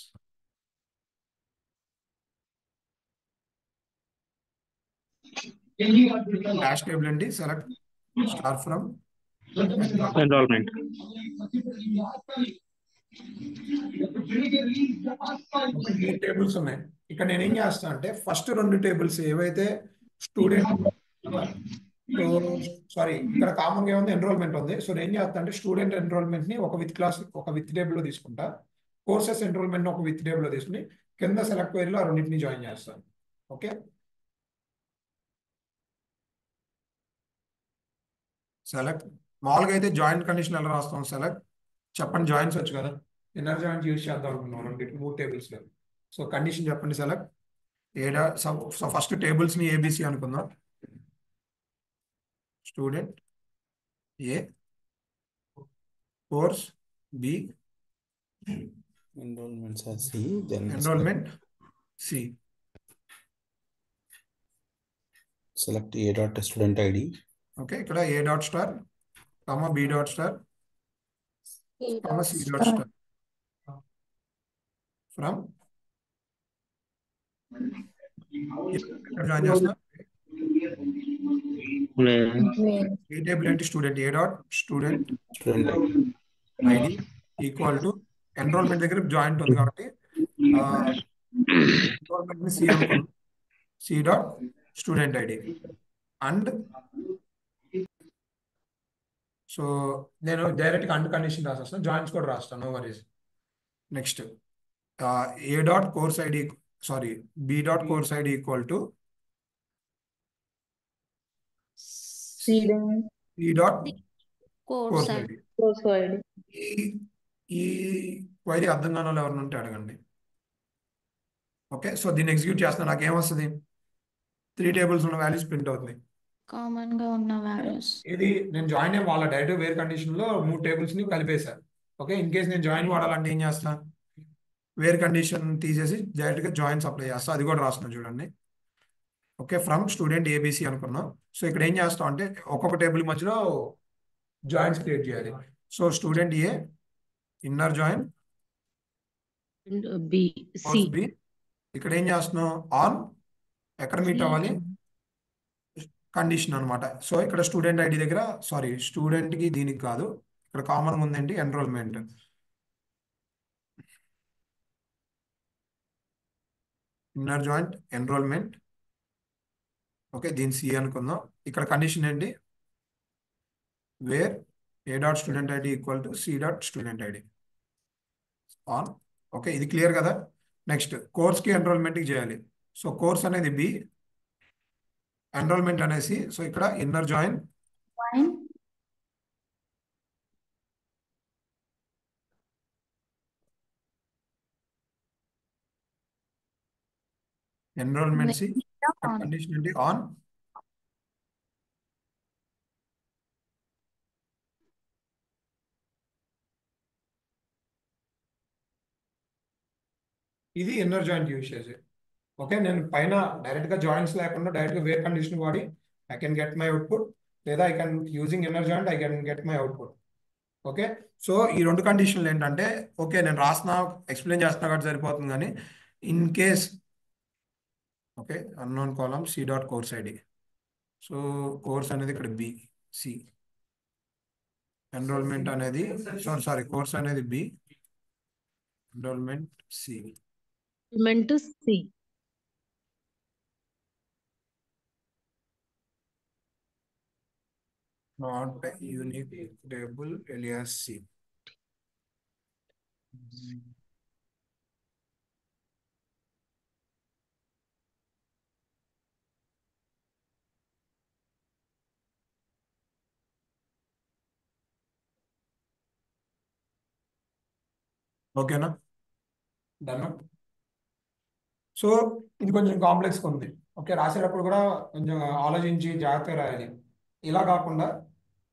Dash table ఏంటి? Select star from enrolment. మూడు టేబుల్స్ ఉన్నాయి. ఇక్కడ నేను ఏం చేస్తా అంటే ఫస్ట్ 2 టేబుల్స్ ఏవైతే స్టూడెంట్, సారీ ఇక్కడ కామన్ గా ఉంది ఎన్రోల్మెంట్ ఉంది. సో నేను ఏం చేస్తా అంటే స్టూడెంట్ ఎన్రోల్మెంట్ ని ఒక విత్ టేబుల్ లో తీసుకుంటా. కోర్సెస్ ఎన్రోల్మెంట్ ని ఒక విత్ టేబుల్ లో తీసుకుని కింద సెలెక్ట్ క్వరీలో ఆ రెండింటిని జాయిన్ చేస్తాను. Okay, select. మామూలుగా అయితే జాయింట్ కండిషన్ ఎలా రాస్తాం? సెలెక్ట్ చెప్పండి, జాయిన్స్ వచ్చు కదా, ఇన్నర్ జాయింట్ యూజ్ చేద్దాం అనుకున్నాం 3 టేబుల్స్ లో. సో కండిషన్ చెప్పండి. సెలెక్ట్ ఏడా. సో ఫస్ట్ టేబుల్స్ ని ఏబిసి అనుకుందాం. Student A, course B, enrolment C, enrolment C. Select A dot student ID. Okay, ఇక్కడ A dot star comma B dot star comma C dot star from join చేస్తా. A table ఏంటి? Student A dot student student ID equal to enrolment దగ్గర joint ఉంది కాబట్టి enrolment ని C అనుకున్నాం. C dot student ID and. So నేను డైరెక్ట్గా and condition రాసేస్తాను, జాయింట్స్ కూడా రాస్తాను, no worries. Next A dot course ID, sorry B dot course ID equal to C dot course ID. ఈ క్వైరీ అర్థం కాని వాళ్ళు ఎవరిని ఉంటే అడగండి. ఓకే, సో దీన్ని ఎగ్జిక్యూట్ చేస్తాను. నాకు ఏమొస్తుంది? 3 టేబుల్స్ ఉన్న వాల్యూస్ ప్రింట్ అవుతుంది. కామన్ గా ఉన్న వాల్యూస్. ఇది నేను జాయిన్ అయ్యి వాళ్ళ డైరెక్ట్ వేర్ కండిషన్ లో 3 టేబుల్స్ ని కలిపేశాను. ఓకే, ఇన్ కేస్ నేను జాయిన్ వాడాలంటే ఏం చేస్తా? వేర్ కండిషన్ తీసేసి డైరెక్ట్ గా జాయిన్స్ అప్లై చేస్తా. అది కూడా రాస్తున్నాను చూడండి. ఓకే, ఫ్రమ్ స్టూడెంట్ ఏబిసి అనుకున్నాం. సో ఇక్కడ ఏం చేస్తాం అంటే ఒక్కొక్క టేబుల్ మధ్యలో జాయిన్స్ క్రియేట్ చేయాలి. So student A inner join B C. B. ఇక్కడ ఏం చేస్తున్నాం? ఆన్ ఎక్కడ మీట్ అవ్వాలి? కండిషన్ అనమాట. సో ఇక్కడ స్టూడెంట్ ఐడి దగ్గర, సారీ స్టూడెంట్ కి దీనికి కాదు, ఇక్కడ కామన్ ఉందండి enrollment. Inner joint enrollment. Okay, దీని సి అనుకుందాం. ఇక్కడ కండిషన్ ఏంటి? Where A dot student ID equal to C dot student ID on. Okay, ఇది క్లియర్ కదా? నెక్స్ట్ కోర్స్కి ఎన్రోల్మెంట్కి చేయాలి. సో కోర్స్ అనేది బి, ఎన్రోల్మెంట్ అనేసి. సో ఇక్కడ inner join enrollment C On. Condition ఏంటి ఆన్ ఇది ఇన్నర్ జాయింట్ యూసేజ్. ఓకే, నేను పైన డైరెక్ట్ గా జాయింట్స్ లేకుండా డైరెక్ట్ గా వేర్ కండిషన్ వాడి I can get my output, లేదా I can using inner joint I can get my output. Okay, so ఈ రెండు కండిషన్లు ఏంటంటే, ఓకే నేను రాస్తున్నా ఎక్స్ప్లెయిన్ చేస్తున్నా కాబట్టి సరిపోతుంది, కానీ in case okay unknown column C dot course ID. So course అనేది ఇక్కడ బి, సి ఎన్రోల్మెంట్ అనేది సారీ కోర్స్ అనేది B, enrolment C. meant to see. Not a unique table alias C. ఓకేనా, డన్. సో ఇది కొంచెం కాంప్లెక్స్ ఉంది. Okay, రాసేటప్పుడు కూడా కొంచెం ఆలోచించి జాగ్రత్తగా రాయాలి. ఇలా కాకుండా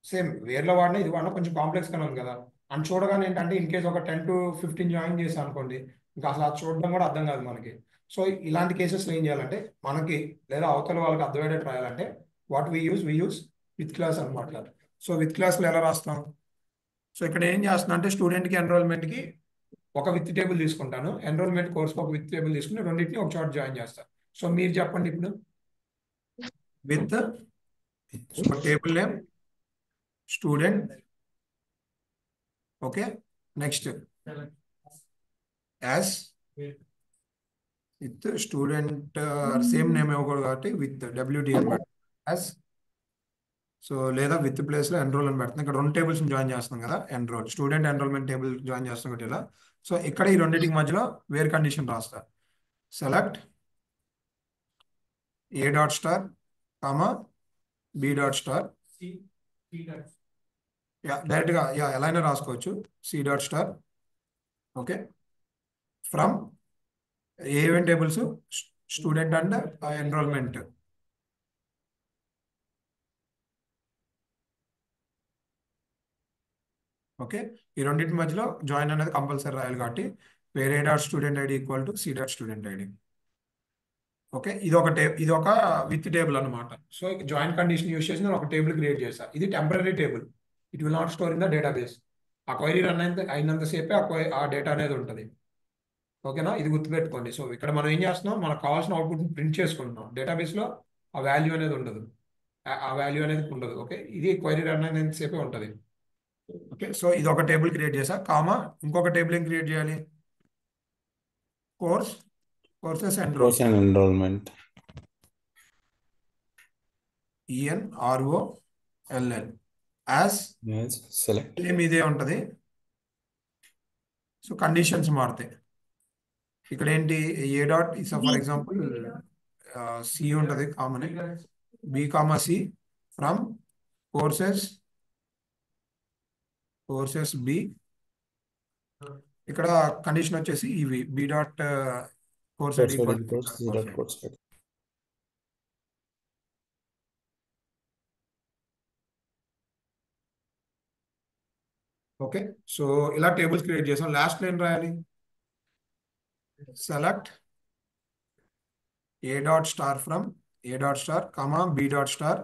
సేమ్ వేర్లో వాడినా ఇది వాడినా కొంచెం కాంప్లెక్స్ గానే ఉంది కదా అని చూడగానే ఏంటంటే ఇన్ కేసు ఒక 10 to 15 జాయిన్ చేసాం అనుకోండి, ఇంకా అసలు అది చూడడం కూడా అర్థం కాదు మనకి. సో ఇలాంటి కేసెస్లో ఏం చేయాలంటే మనకి లేదా అవతల వాళ్ళకి అర్థమయ్యేటట్టు రాయాలంటే what we use with class అనమాట. సో విత్ క్లాస్లో ఎలా రాస్తాం? సో ఇక్కడ ఏం చేస్తున్నా అంటే స్టూడెంట్కి ఎన్రోల్మెంట్కి ఒక విత్ టేబుల్ తీసుకుంటాను, ఎన్రోల్మెంట్ కోర్స్కి ఒక విత్ టేబుల్ తీసుకుని రెండింటిని ఒక చోట జాయిన్ చేస్తాను. సో మీరు చెప్పండి ఇప్పుడు with table name student. Okay, next as with student same name ఇవ్వకూడదు కాబట్టి విత్ డబ్ల్యూడిఎన్ యాజ్. సో లేదా విత్ ప్లేస్లో ఎన్రోల్ అని పెడుతుంది. ఇక్కడ రెండు టేబుల్స్ జాయిన్ చేస్తున్నాం కదా, enrol student enrolment table join చేస్తాం కాబట్టి ఇలా. సో ఇక్కడ ఈ రెండింటికి మధ్యలో వేర్ కండిషన్ రాస్తా. Select A dot star comma B dot star. డైరెక్ట్గా ఎలా అయినా రాసుకోవచ్చు, C dot star. Okay, from even tables student and enrolment. Okay, ఈ రెండింటి మధ్యలో జాయిన్ అనేది కంపల్సరీ రాయాలి కాబట్టి where A dot student ID equal to C dot student ID. Okay, ఇది ఒక విత్ టేబుల్ అనమాట. సో జాయిన్ కండిషన్ యూస్ చేసి నేను ఒక టేబుల్ క్రియేట్ చేస్తాను. ఇది temporary table, it will not store in the database. ఆ క్వైరీ రన్ అయినంతసేపే ఆ డేటా అనేది ఉంటుంది. ఓకేనా, ఇది గుర్తుపెట్టుకోండి. సో ఇక్కడ మనం ఏం చేస్తున్నాం, మనకు కావాల్సిన అవుట్పుట్ ప్రింట్ చేసుకుంటున్నాం. డేటాబేస్లో ఆ వాల్యూ అనేది ఉండదు, ఆ వాల్యూ అనేది ఉండదు. ఓకే, ఇది క్వైరీ రన్ అయినంతసేపే ఉంటుంది. ఓకే, సో ఇది ఒక టేబుల్ క్రియేట్ చేసా, కామా ఇంకొక టేబుల్ ఏం క్రియేట్ చేయాలి, courses enrollment ENROLL as select. Same ఇదే ఉంటుంది. సో కండిషన్స్ మారుతాయి. ఇక్కడ ఏంటి A dot for example C ఉంటుంది common, B comma C from courses B. ఇక్కడ కండిషన్ వచ్చేసి ఇవి B dot course ID equal to. Okay, so ఇలా టేబుల్స్ క్రియేట్ చేసాం. లాస్ట్ ఏం రాయాలి, select A dot star from A dot star comma B dot star.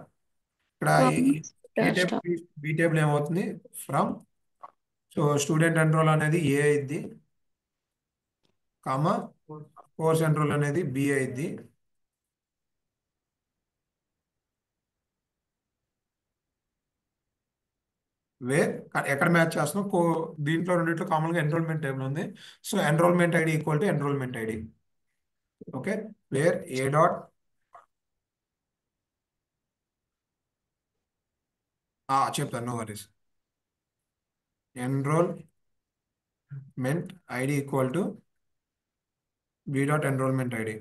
ఇక్కడ B table ఏమవుతుంది, from. So student enrol అనేది ఏ అయింది, కామా కోర్స్ ఎన్రోల్ అనేది B అయింది. ఎక్కడ మ్యాచ్ చేస్తున్నాం, దీంట్లో రెండింటిలో కామన్గా ఎన్రోల్మెంట్ టేబుల్ ఉంది. So enrolment ID equal to enrolment ID. Okay, where A dot చెప్తాను, no worries. Enrolment ID equal to B dot enrolment ID.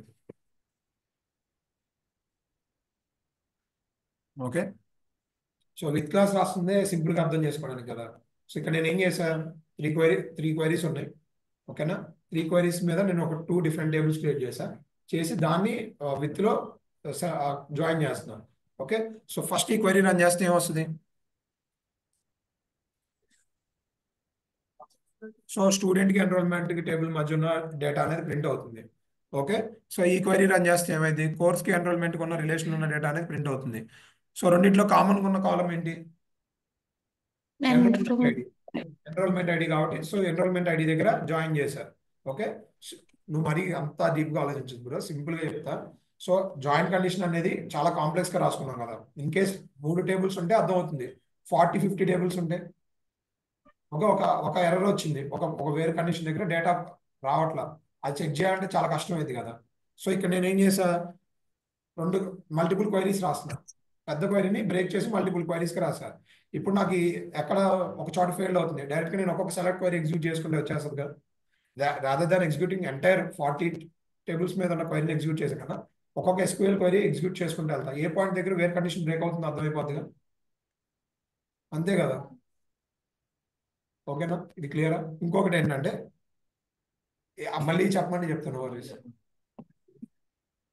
Okay, so with class రాస్తుందే సింపుల్గా అర్థం చేసుకోవడానికి కదా. సో ఇక్కడ నేను ఏం చేశాను, త్రీ క్వైరీస్ ఉన్నాయి. ఓకేనా, 3 క్వైరీస్ మీద నేను ఒక 2 డిఫరెంట్ టేబుల్స్ క్రియేట్ చేశాను. చేసి దాన్ని విత్ లో జాయిన్ చేస్తున్నాను. ఓకే, సో ఫస్ట్ ఈ క్వైరీ రన్ చేస్తే ఏమొస్తుంది? సో స్టూడెంట్ కి ఎన్రోల్మెంట్ కి టేబుల్ మధ్య ఉన్న డేటా అనేది ప్రింట్ అవుతుంది. ఓకే, సో ఈ క్వైరీ రన్ చేస్తే ఏమైంది? కోర్స్ కి ఎన్రోల్మెంట్ కి ఉన్న రిలేషన్ ఉన్న డేటా అనేది ప్రింట్ అవుతుంది. సో రెండిట్లో కామన్ ఉన్న కాలం ఏంటి? ఎన్రోల్మెంట్ ఐడి కాబట్టి సో ఎన్రోల్మెంట్ ఐడి దగ్గర జాయిన్ చేశారు. ఓకే, నువ్వు మరీ అంతా డీప్ గా ఆలోచించదు బ్రో, సింపుల్ గా చెప్తా. సో జాయిన్ కండిషన్ అనేది చాలా కాంప్లెక్స్ గా రాసుకున్నాం కదా. ఇన్ కేస్ 3 టేబుల్స్ ఉంటే అర్థం అవుతుంది. 40-50 టేబుల్స్ ఉంటే ఒక ఎర్రర్ వచ్చింది, ఒక వేరే కండిషన్ దగ్గర డేటా రావట్లా, అది చెక్ చేయాలంటే చాలా కష్టమైంది కదా. సో ఇక్కడ నేను ఏం చేసా, 2 మల్టిపుల్ క్వైరీస్ రాస్తున్నా. పెద్ద క్వైరీని బ్రేక్ చేసి మల్టిపుల్ క్వైరీస్ కి రాసా. ఇప్పుడు నాకు ఎక్కడ ఒక చోట ఫెయిల్ అవుతుంది, డైరెక్ట్ గా నేను ఒక్కొక్క సెలెక్ట్ క్వైరీ ఎగ్జిక్యూట్ చేసుకుంటే వచ్చేస్తుంది కదా. Rather than executing entire 40 tables మీద ఉన్న క్వైరీని ఎగ్జిక్యూట్ చేసే కదా, ఒక్కొక్క SQL క్వైరీ ఎగ్జిక్యూట్ చేసుకుంటూ వెళ్తా. ఏ పాయింట్ దగ్గర వేరే కండిషన్ బ్రేక్ అవుతుందో అర్థమైపోద్ది కదా, అంతే కదా. ఓకేనా, ఇది క్లియరా? ఇంకొకటి ఏంటంటే మళ్ళీ చెప్పమని చెప్తాను.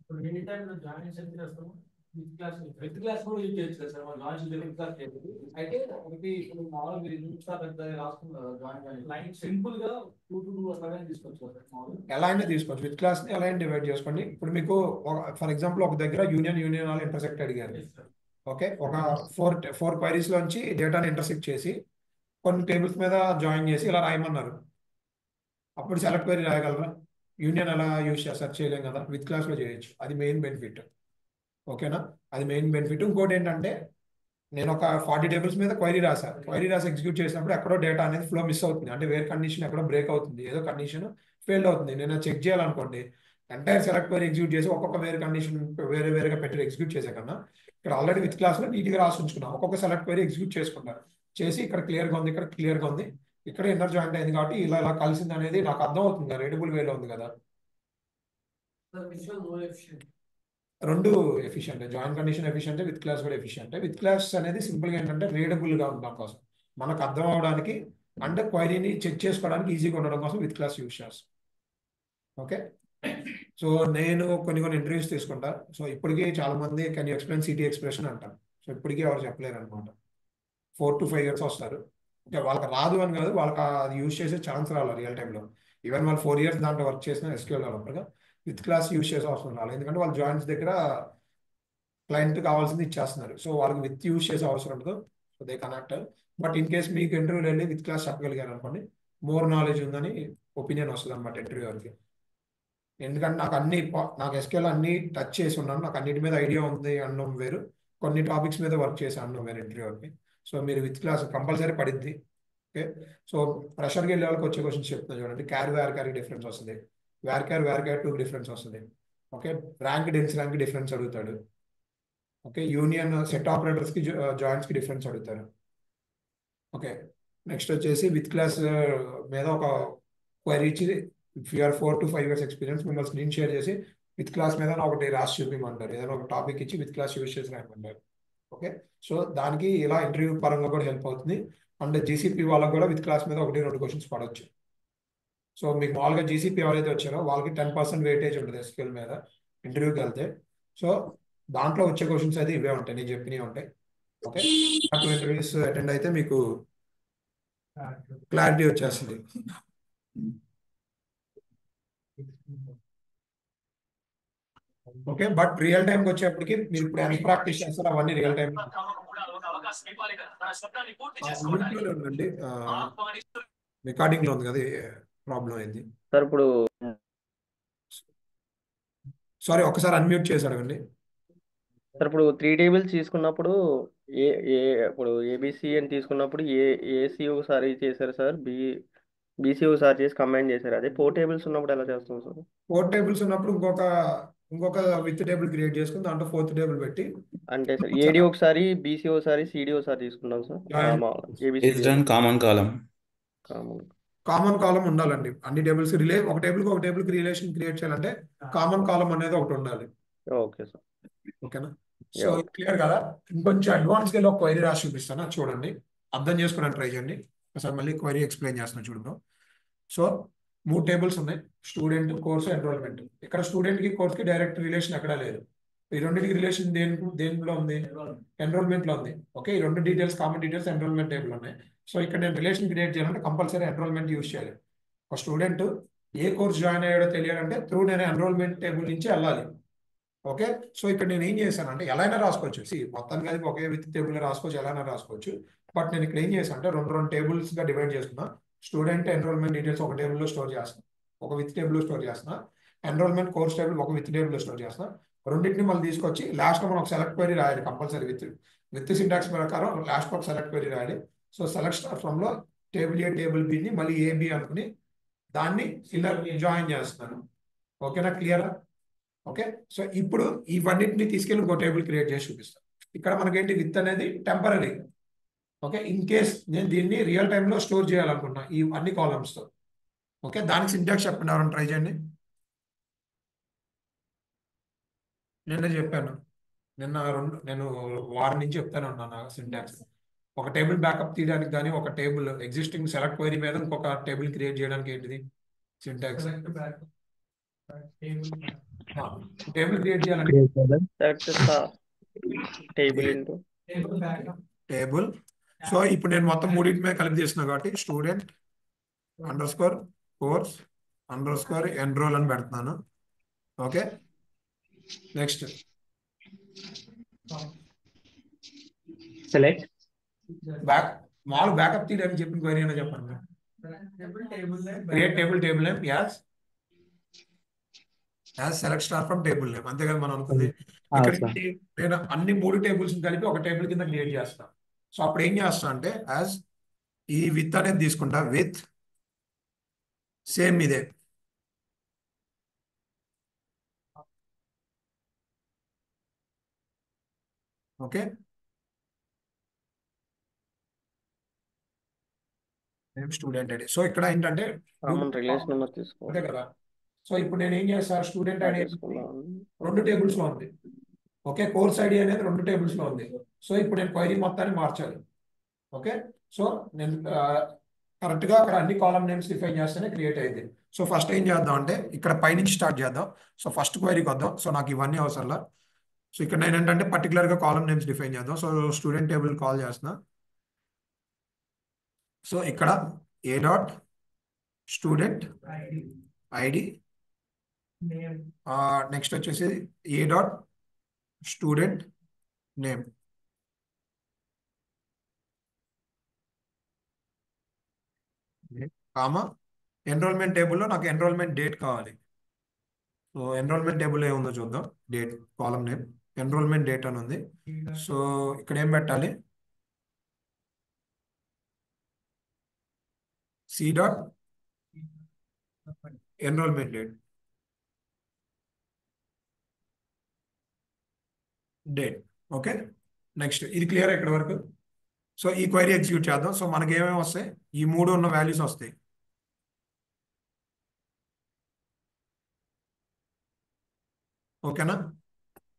ఇప్పుడు ఎనీ టైం జాయిన్ చేస్తాము విత్ క్లాస్ కూడా యూజ్ చేయొచ్చు కదా సార్. మన లాంచ్ విత్ క్లాస్ చేయలేదు అయితే ఒకటి మామూలుగా మీరు ఇన్స్టా పెద్ద రాసుకున్నారు జాయిన్ లైన్ సింపుల్ గా 2 to 2 అట్లాగే తీసుకోవచ్చు కదా మామూలుగా. ఎలా అయినా తీసుకోవచ్చు, విత్ క్లాస్ ని ఎలా అయినా డివైడ్ చేసుకోండి. ఇప్పుడు మీకు ఫర్ ఎగ్జాంపుల్ ఒక దగ్గర యూనియన్ ఆల్ ఇంటర్సెక్ట్ అడిగారు. ఓకే, ఒక 4 క్వైరీస్ లోంచి డేటాని ఇంటర్సెక్ట్ చేసి కొన్ని టేబుల్స్ మీద జాయిన్ చేసి ఇలా రాయమన్నారు. అప్పుడు సెలెక్ట్ క్వైరీ రాయగలరా? యూనియన్ ఎలా యూజ్ చేస్తారు? చేయలేం కదా, విత్ క్లాస్ లో చేయొచ్చు. అది మెయిన్ బెనిఫిట్. ఓకేనా, అది మెయిన్ బెనిఫిట్. ఇంకోటి ఏంటంటే నేను ఒక 40 టేబుల్స్ మీద క్వైరీ రాసి ఎగ్జిక్యూట్ చేసినప్పుడు ఎక్కడో డేటా అనేది ఫ్లో మిస్ అవుతుంది, అంటే వేరే కండిషన్ ఎక్కడో బ్రేక్ అవుతుంది, ఏదో కండిషన్ ఫెయిల్ అవుతుంది. నేను చెక్ చేయాలనుకోండి, ఎంటైర్ సెలెక్ట్ క్వైరీ ఎగ్జిక్యూట్ చేసి ఒక్కొక్క వేరే కండిషన్ వేరేగా పెట్టి ఎగ్జిక్యూట్ చేసే కన్నా ఇక్కడ ఆల్రెడీ విత్ క్లాస్ లో నీట్గా రాసి ఉంచుకున్నాం. ఒక్కొక్క సెలెక్ట్ క్వైరీ ఎగ్జిక్యూట్ చేసుకుంటారు, చేసి ఇక్కడ క్లియర్గా ఉంది, ఇక్కడ క్లియర్గా ఉంది, ఇక్కడ ఇన్నర్ జాయింట్ అయింది కాబట్టి ఇలా ఇలా కలిసింది అనేది నాకు అర్థం అవుతుంది కదా, రీడబుల్ వేలో ఉంది కదా. రెండు efficient, join condition efficient, with class కూడా ఎఫిషియంట్. విత్ క్లాస్ అనేది సింపుల్ గా ఏంటంటే రీడబుల్ గా ఉండడం కోసం, మనకు అర్థం అవడానికి అంటే క్వైరీని చెక్ చేసుకోవడానికి ఈజీగా ఉండడం కోసం విత్ క్లాస్ యూజ్ చేస్తాం. ఓకే, సో నేను కొన్ని ఇంటర్వ్యూస్ తీసుకుంటా. సో ఇప్పటికీ చాలా మంది can you explain city expression అంటారు. సో ఇప్పటికీ ఎవరు చెప్పలేరు అనమాట. 4 to 5 years వస్తారు. అంటే వాళ్ళకి రాదు అని కాదు, వాళ్ళకి అది యూజ్ చేసే ఛాన్స్ రావాలి రియల్ టైంలో. ఈవెన్ వాళ్ళు 4 years దాంట్లో వర్క్ చేసిన SQL డెవలపర్గా విత్ క్లాస్ యూజ్ చేసే అవసరం రాలేదు, ఎందుకంటే వాళ్ళు జాయిన్స్ దగ్గర క్లయింట్ కావాల్సింది ఇచ్చేస్తున్నారు. సో వాళ్ళకి విత్ యూజ్ చేసే అవసరం ఉండదు, so they connect. But in case మీకు ఇంటర్వ్యూలో వెళ్ళి విత్ క్లాస్ చెప్పగలిగారు అనుకోండి, మోర్ నాలెడ్జ్ ఉందని ఒపీనియన్ వస్తుంది అనమాట ఇంటర్వ్యూ వరకు. ఎందుకంటే నాకు SQL అన్ని టచ్ చేసి ఉన్నాను, నాకు అన్నిటి మీద ఐడియా ఉంది అనడం వేరు, కొన్ని టాపిక్స్ మీద వర్క్ చేసి అనడం వేరు ఇంటర్వ్యూ వరకు. సో మీరు విత్ క్లాస్ కంపల్సరీ పడిద్ది. ఓకే, సో ప్రెషర్కి వెళ్ళే వాళ్ళకి వచ్చే క్వశ్చన్స్ చెప్తున్నా చూడండి. క్యారీ డిఫరెన్స్ వస్తుంది, వేర్ 2 డిఫరెన్స్ వస్తుంది. ఓకే, ర్యాంక్ డిఫరెన్స్ అడుగుతాడు. ఓకే, యూనియన్ సెట్ ఆపరేటర్స్ కి జాయింట్స్ కి డిఫరెన్స్ అడుగుతారు. ఓకే, నెక్స్ట్ వచ్చేసి విత్ క్లాస్ మీద ఒక క్వైరీ ఇచ్చి if you're 4 to 5 years experience మిమ్మల్ని స్క్రీన్ షేర్ చేసి విత్ క్లాస్ మీద ఒకటి రాసి చూపించమంటారు, ఏదైనా ఒక టాపిక్ ఇచ్చి విత్ క్లాస్ యూజ్ చేసి రాయమంటారు. ఓకే, సో దానికి ఇలా ఇంటర్వ్యూ పరంగా కూడా హెల్ప్ అవుతుంది. అండ్ GCP వాళ్ళకి కూడా విత్ క్లాస్ మీద 1-2 క్వశ్చన్స్ పడవచ్చు. సో మీకు మామూలుగా GCP ఎవరైతే వచ్చారో వాళ్ళకి 10% వెయిటేజ్ ఉంటుంది SQL మీద ఇంటర్వ్యూకి వెళ్తే. సో దాంట్లో వచ్చే క్వశ్చన్స్ అయితే ఇవే ఉంటాయి, నేను చెప్పినవి ఉంటాయి. ఓకే, 2 ఇంటర్వ్యూస్ అటెండ్ అయితే మీకు క్లారిటీ వచ్చేస్తుంది. ఓకే, బట్ రియల్ టైంకి వచ్చేప్పటికి మీరు ఇప్పుడు ఎంత ప్రాక్టీస్ చేస్తారో అవన్నీ రియల్ టైం ఉందండి. రికార్డింగ్ లో ఉంది కదా, ప్రాబ్లం అయింది సార్. ఇప్పుడు సారీ, ఒకసారి అన్మ్యూట్ చేసి అడగండి. సార్ ఇప్పుడు 3 tables తీసుకున్నప్పుడు ఏ ఏ ఇప్పుడు ABC అని తీసుకున్నప్పుడు AC ఒకసారి చేశారు సార్, BC ఒకసారి చేసి కంబైన్ చేశారు. అదే 4 tables ఉన్నప్పుడు ఎలా చేస్తాం సార్? 4 tables ఉన్నప్పుడు ఇంకొక విత్ టేబుల్ క్రియేట్ చేసుకుని దాంట్లో 4th టేబుల్ పెట్టి అంటే సార్ AD ఒకసారి, BC ఒకసారి, CD ఒకసారి తీసుకున్నాం sir. Common column common column ఉండాలండి అన్ని టేబుల్స్. ఒక టేబుల్ కి రిలేషన్ క్రియేట్ చేయాలంటే కామన్ కాలం అనేది ఒకటి ఉండాలి. ఓకే సార్, ఓకేనా? సో క్లియర్ కదా. ఇంకొంచెం అడ్వాన్స్ గా ఒక క్వైరీ రాసి చూపిస్తాను, చూడండి, అర్థం చేసుకోవడానికి ట్రై చేయండి. ఒకసారి మళ్ళీ క్వైరీ ఎక్స్ప్లెయిన్ చేస్తాను చూడు బ్రో. సో 3 టేబుల్స్ ఉన్నాయి, స్టూడెంట్, కోర్సు, ఎన్రోల్మెంట్. ఇక్కడ స్టూడెంట్ కి కోర్స్ కి డైరెక్ట్ రిలేషన్ ఎక్కడా లేదు. ఈ రెండింటికి రిలేషన్ దేనిలో ఉంది? ఎన్రోల్మెంట్ లో ఉంది. ఓకే, ఈ రెండు details, common details enrollment table ఉన్నాయి. సో ఇక్కడ నేను రిలేషన్ క్రియేట్ చేయాలంటే కంపల్సరీ ఎన్రోల్మెంట్ యూస్ చేయాలి. ఒక స్టూడెంట్ ఏ కోర్స్ జాయిన్ అయ్యాడో తెలియాలంటే త్రూ నేను ఎన్రోల్మెంట్ టేబుల్ నుంచి వెళ్ళాలి. ఓకే, సో ఇక్కడ నేను ఏం చేశానంటే ఎలా అయినా రాసుకోవచ్చు. మొత్తానికి కలిపి ఒకే విత్ టేబుల్ రాసుకోవచ్చు, ఎలా అయినా రాసుకోవచ్చు. బట్ నేను ఇక్కడ ఏం చేశాను అంటే రెండు టేబుల్స్ గా డివైడ్ చేసుకున్నా. స్టూడెంట్ ఎన్రోల్మెంట్ డీటెయిల్స్ ఒక టేబుల్లో స్టోర్ చేస్తున్నా, ఒక విత్ టేబుల్లో స్టోర్ చేస్తున్నా. ఎన్రోల్మెంట్ కోర్స్ టేబుల్ ఒక విత్ టేబుల్లో స్టోర్ చేస్తున్నా. రెండింటిని మళ్ళీ తీసుకొచ్చి లాస్ట్ లో మనం ఒక సెలెక్ట్ క్వైరీ రాయాలి కంపల్సరీ. విత్ సింటాక్స్ ప్రకారం లాస్ట్ ఒక సెలెక్ట్ క్వైరీ రాయాలి. సో సెలెక్ట్ స్టార్ ఫ్రమ్ లో టేబుల్ ఏ టేబుల్ బిని మళ్ళీ ఏబి అనుకుని దాన్ని ఇలా జాయిన్ చేస్తున్నాను. ఓకేనా, క్లియరా? ఓకే, సో ఇప్పుడు ఇవన్నిటిని తీసుకెళ్ళి ఇంకో టేబుల్ క్రియేట్ చేసి చూపిస్తాను. ఇక్కడ మనకేంటి, విత్ అనేది టెంపరీ. ఓకే, ఇన్ కేస్ నేను దీన్ని రియల్ టైంలో స్టోర్ చేయాలనుకున్నా ఈ అన్ని కాలమ్స్తో. ఓకే, దానికి సింటాక్స్ చెప్పండి, ఎవరైనా ట్రై చేయండి. నిన్న చెప్పాను, నేను వారం నుంచి చెప్తాను ఉన్నాను సింటాక్స్. ఒక టేబుల్ బ్యాకప్ తీయడానికి కానీ, ఒక టేబుల్ ఎగ్జిస్టింగ్ సెలెక్ట్ క్వైరీ మీద ఇంకొక టేబుల్ క్రియేట్ చేయడానికి ఏంటిది సింటాక్స్. టేబుల్ క్రియేట్ చేయాలంటే టేబుల్. సో ఇప్పుడు నేను మొత్తం మూడింటి మీద కలిపి చేసిన కాబట్టి student under score course under score enrol అని పెడుతున్నాను. ఓకే, నెక్స్ట్ సెలెక్ట్ మామూలు బ్యాకప్ తీయడానికి చెప్పిన క్వైరీ అయినా చెప్పండి. Create table name as select star from table name. అంతే కదా మనం అనుకుంది. ఇక్కడ నేను అన్ని 3 టేబుల్స్ కలిపి ఒక టేబుల్ కింద క్రియేట్ చేస్తాను. సో అప్పుడు ఏం చేస్తా అంటే యాజ్ ఈ విత్ అనేది తీసుకుంటా, విత్ సేమ్ ఇదే. Okay, student ID. సో ఇక్కడ ఏంటంటే రిలేషన్ అంతే కదా. సో ఇప్పుడు నేను ఏం చేస్తాను, స్టూడెంట్ ఐడి 2 టేబుల్స్ లో ఉంది. ఓకే, కోర్స్ ఐడి అనేది 2 టేబుల్స్ లో ఉంది. సో ఇప్పుడు నేను క్వైరీ మొత్తాన్ని మార్చాలి. ఓకే, సో నేను కరెక్ట్ గా అక్కడ అన్ని కాలమ్ నేమ్స్ డిఫైన్ చేస్తేనే క్రియేట్ అయింది. సో ఫస్ట్ ఏం చేద్దాం అంటే ఇక్కడ పైనుంచి స్టార్ట్ చేద్దాం. సో ఫస్ట్ క్వైరీకి వద్దాం. సో నాకు ఇవన్నీ అవసరంలా. సో ఇక్కడ నేను ఏంటంటే పర్టికులర్ గా కాలమ్ నేమ్స్ డిఫైన్ చేద్దాం. సో స్టూడెంట్ టేబుల్ కాల్ చేస్తున్నా. సో ఇక్కడ A dot student ID, next వచ్చేసి A dot student name, comma enrolment టేబుల్లో నాకు ఎన్రోల్మెంట్ డేట్ కావాలి. సో ఎన్రోల్మెంట్ టేబుల్ ఏముందో చూద్దాం. Date column name enrolment date అని ఉంది. సో ఇక్కడ ఏం పెట్టాలి, C dot enrolment date. Okay, next ఇది క్లియర్ ఇక్కడ వరకు. సో ఈ క్వైరీ ఎగ్జిక్యూట్ చేద్దాం. సో మనకి ఏమేమి వస్తాయి, ఈ 3 ఉన్న వాల్యూస్ వస్తాయి. ఓకేనా,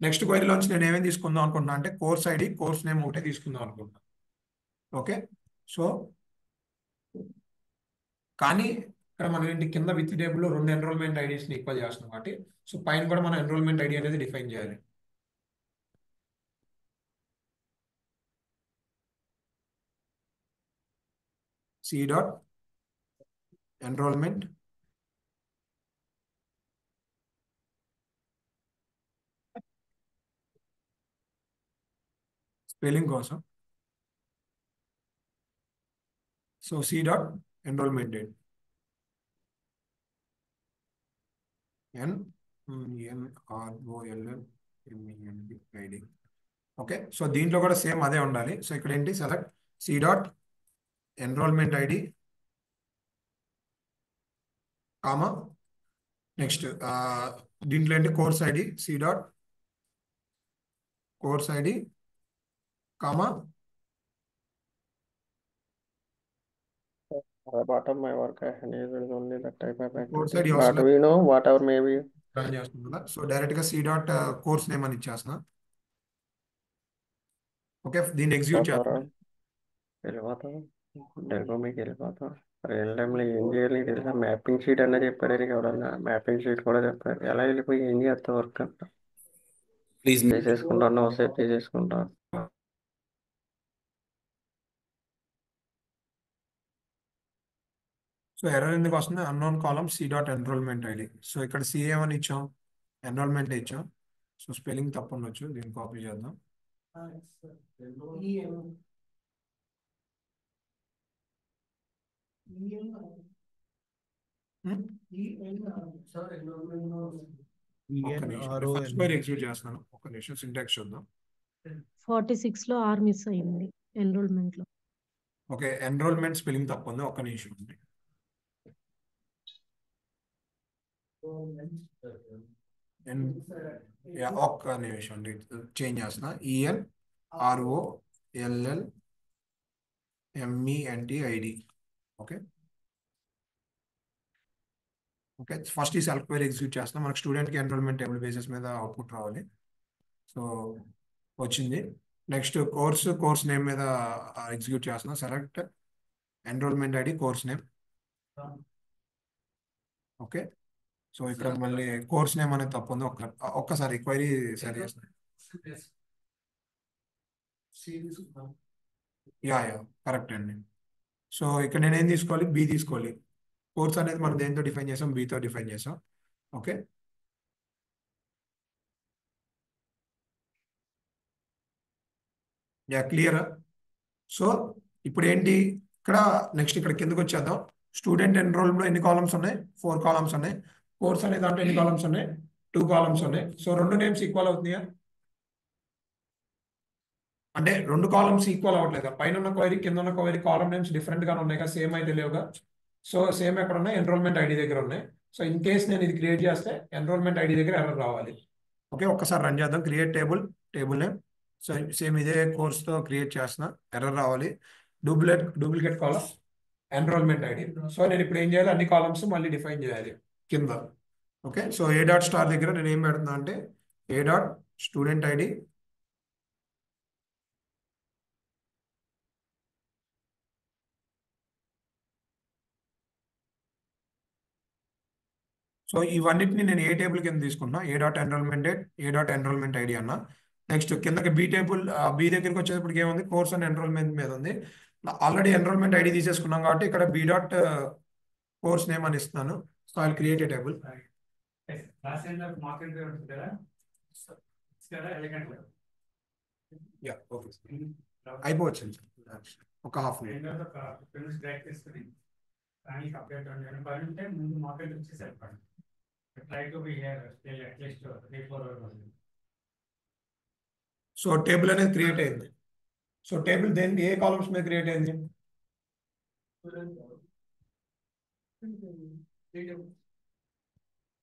నెక్స్ట్ క్వైరీలోంచి నేను ఏమేమి తీసుకుందాం అనుకుంటున్నా అంటే కోర్స్ ఐడి కోర్స్ నేమ్ ఒకటే తీసుకుందాం అనుకుంటున్నా. ఓకే, సో కానీ ఇక్కడ మనం ఏంటి, కింద విత్ టేబుల్లో 2 ఎన్రోల్మెంట్ ఐడీస్ని ఈక్వల్ చేస్తున్నాం కాబట్టి సో పైన కూడా మనం ఎన్రోల్మెంట్ ఐడి అనేది డిఫైన్ చేయాలి. సి డాట్ ఎన్రోల్మెంట్ స్పెల్లింగ్ కోసం. So C dot enrolment date NNROLMENT. Okay, so దీంట్లో కూడా సేమ్ అదే ఉండాలి. సో ఇక్కడ ఏంటి, select C dot enrolment ID comma next దీంట్లో ఏంటి course ID, C dot course ID comma bottom my work I enabled only that type of course activity. ID But అవసరం we know whatever may be. Run చేస్తుంది కదా. So direct గా C dot course name అని ఇచ్చేస్తున్నా. Okay, దీన్ని execute చేస్తాను. వెళ్ళిపోతాం మీకు వెళ్ళిపోతాం. రియల్ టైంలో ఏం చేయాలి తెలుసా? మ్యాపింగ్ షీట్ అన్న చెప్పారు ఎవడన్నా, మ్యాపింగ్ షీట్ కూడా చెప్పారు. ఎలా వెళ్ళిపోయి ఏం చేస్తా వర్క్ అంట ప్లీజ్ చేసేసుకుంటాను, సేవ్ చేసేసుకుంటా. సో ఎర్రర్ ఎందుకు వస్తుంది? Unknown column C dot enrolment ID. So ఇక్కడ సి ఏమని ఇచ్చాం? ఎన్రోల్మెంట్ ఇచ్చాం. సో స్పెల్లింగ్ తప్పు ఉండొచ్చు, దీన్ని కాపీ చేద్దాం. ఒక్క నిమిషం ఫస్ట్ క్వైరీ ఎగ్జిక్యూట్ చేస్తున్నాను. ఒక్క నిమిషం సింటాక్స్ చూద్దాం. 46 లో ఆర్ మిస్ అయింది ఎన్రోల్మెంట్ లో. ఓకే, ఎన్రోల్మెంట్ స్పెల్లింగ్ తప్పు ఉంది. ఒక్క నిమిషం ఉంది. ఒక్క నిమిషం అండి, చేంజ్ చేస్తున్నా. ENROLLMENT ID. Okay okay, first ఈ సెల్ఫ్ క్వైరీ ఎగ్జిక్యూట్ చేస్తున్నాం. మనకు స్టూడెంట్కి ఎన్రోల్మెంట్ టేబుల్ బేసిస్ మీద అవుట్పుట్ రావాలి. సో వచ్చింది. నెక్స్ట్ కోర్స్ నేమ్ మీద ఎగ్జిక్యూట్ చేస్తున్నాం. Select enrollment ID course name. Okay, so ఇక్కడ మళ్ళీ కోర్స్ నేమ్ అనేది తప్పు ఉంది. ఒక్కసారి క్వైరీ సరి చేస్తాను. యా కరెక్ట్ అండి. సో ఇక్కడ నేను ఏం తీసుకోవాలి? బి తీసుకోవాలి. కోర్స్ అనేది మనం దేంతో డిఫైన్ చేసాం? బితో డిఫైన్ చేసాం. Okay, yeah clear. సో ఇప్పుడు ఏంటి ఇక్కడ నెక్స్ట్ ఇక్కడ కిందకి వచ్చేద్దాం. స్టూడెంట్ ఎన్రోల్లో ఎన్ని కాలమ్స్ ఉన్నాయి? 4 కాలమ్స్ ఉన్నాయి. కోర్స్ అనే దాంట్లో ఎన్ని కాలమ్స్ ఉన్నాయి? 2 కాలమ్స్ ఉన్నాయి. సో 2 నేమ్స్ ఈక్వల్ అవుతున్నాయా? అంటే 2 కాలమ్స్ ఈక్వల్ అవ్వట్లేదు. పైన ఉన్న క్వైరీ కింద ఉన్న క్వైరీ కాలమ్ నేమ్స్ డిఫరెంట్ గానే ఉన్నాయి కదా, సేమ్ అయితే లేవుగా. సో సేమ్ ఎక్కడ ఉన్నాయి? ఎన్రోల్మెంట్ ఐడి దగ్గర ఉన్నాయి. సో ఇన్ కేస్ నేను ఇది క్రియేట్ చేస్తే ఎన్రోల్మెంట్ ఐడి దగ్గర ఎర్రర్ రావాలి. ఓకే, ఒక్కసారి రన్ చేద్దాం. Create table name. So same ఇదే కోర్స్తో క్రియేట్ చేస్తున్నా. ఎర్రర్ రావాలి. Duplicate column enrollment ID. So నేను ఇప్పుడు ఏం చేయాలి? అన్ని కాలమ్స్ మళ్ళీ డిఫైన్ చేయాలి కింద. ఓకే, సో ఏ డాట్ స్టార్ దగ్గర నేను ఏం పెడుతున్నా అంటే ఏ డాట్ స్టూడెంట్ ఐడి సో ఇవన్నిటిని నేను ఏ టేబుల్ కింద తీసుకున్నా? A dot enrolment date, A dot enrolment ID అన్న. నెక్స్ట్ కిందకి బి టేబుల్, బి దగ్గరికి వచ్చేటప్పటికి ఏముంది? కోర్స్ అండ్ ఎన్రోల్మెంట్ మీద ఉంది. ఆల్రెడీ ఎన్రోల్మెంట్ ఐడి తీసేసుకున్నాం కాబట్టి ఇక్కడ బి డాట్ కోర్స్ నేమ్ అని ఇస్తున్నాను. So I create a table. Yeah okay, అయిపోవచ్చింది ఒక హాఫ్ మినిట్. సో టేబుల్ అనేది క్రియేట్ అయింది. సో టేబుల్ దేనికి, ఏ కాలమ్స్ మీద క్రియేట్ అయింది?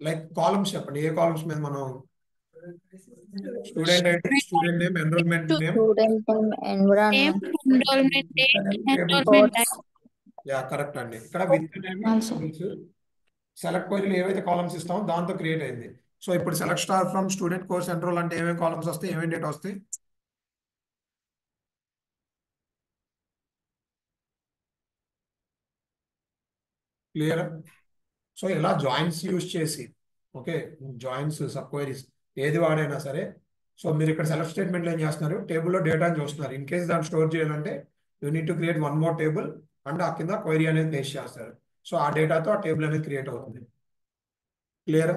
లైక్ కాలమ్స్ చెప్పండి. ఏ కాలమ్స్ మీద మనం student ID, student name, enrolment name, yeah correct అండి. ఇక్కడ విత్ నేమ్ సెలెక్ట్ క్వైరీలు ఏవైతే కాలమ్స్ ఇస్తామో దాంతో క్రియేట్ అయింది. సో ఇప్పుడు select star from student course enrol అంటే ఏమేమి కాలమ్స్ వస్తాయి, ఏమేమి డేటా వస్తాయి? క్లియర్. సో ఇలా జాయిన్స్ యూజ్ చేసి, ఓకే, జాయిన్స్, సబ్ క్వైరీస్ ఏది వాడైనా సరే, సో మీరు ఇక్కడ సెలెక్ట్ స్టేట్మెంట్లో ఏం చేస్తున్నారు? టేబుల్లో డేటాని చూస్తున్నారు. ఇన్ కేస్ దాన్ని స్టోర్ చేయాలంటే you need to create one more table and ఆ కింద క్వైరీ అనేది పేస్ట్ చేస్తారు. సో ఆ డేటాతో ఆ టేబుల్ అనేది క్రియేట్ అవుతుంది. క్లియర్.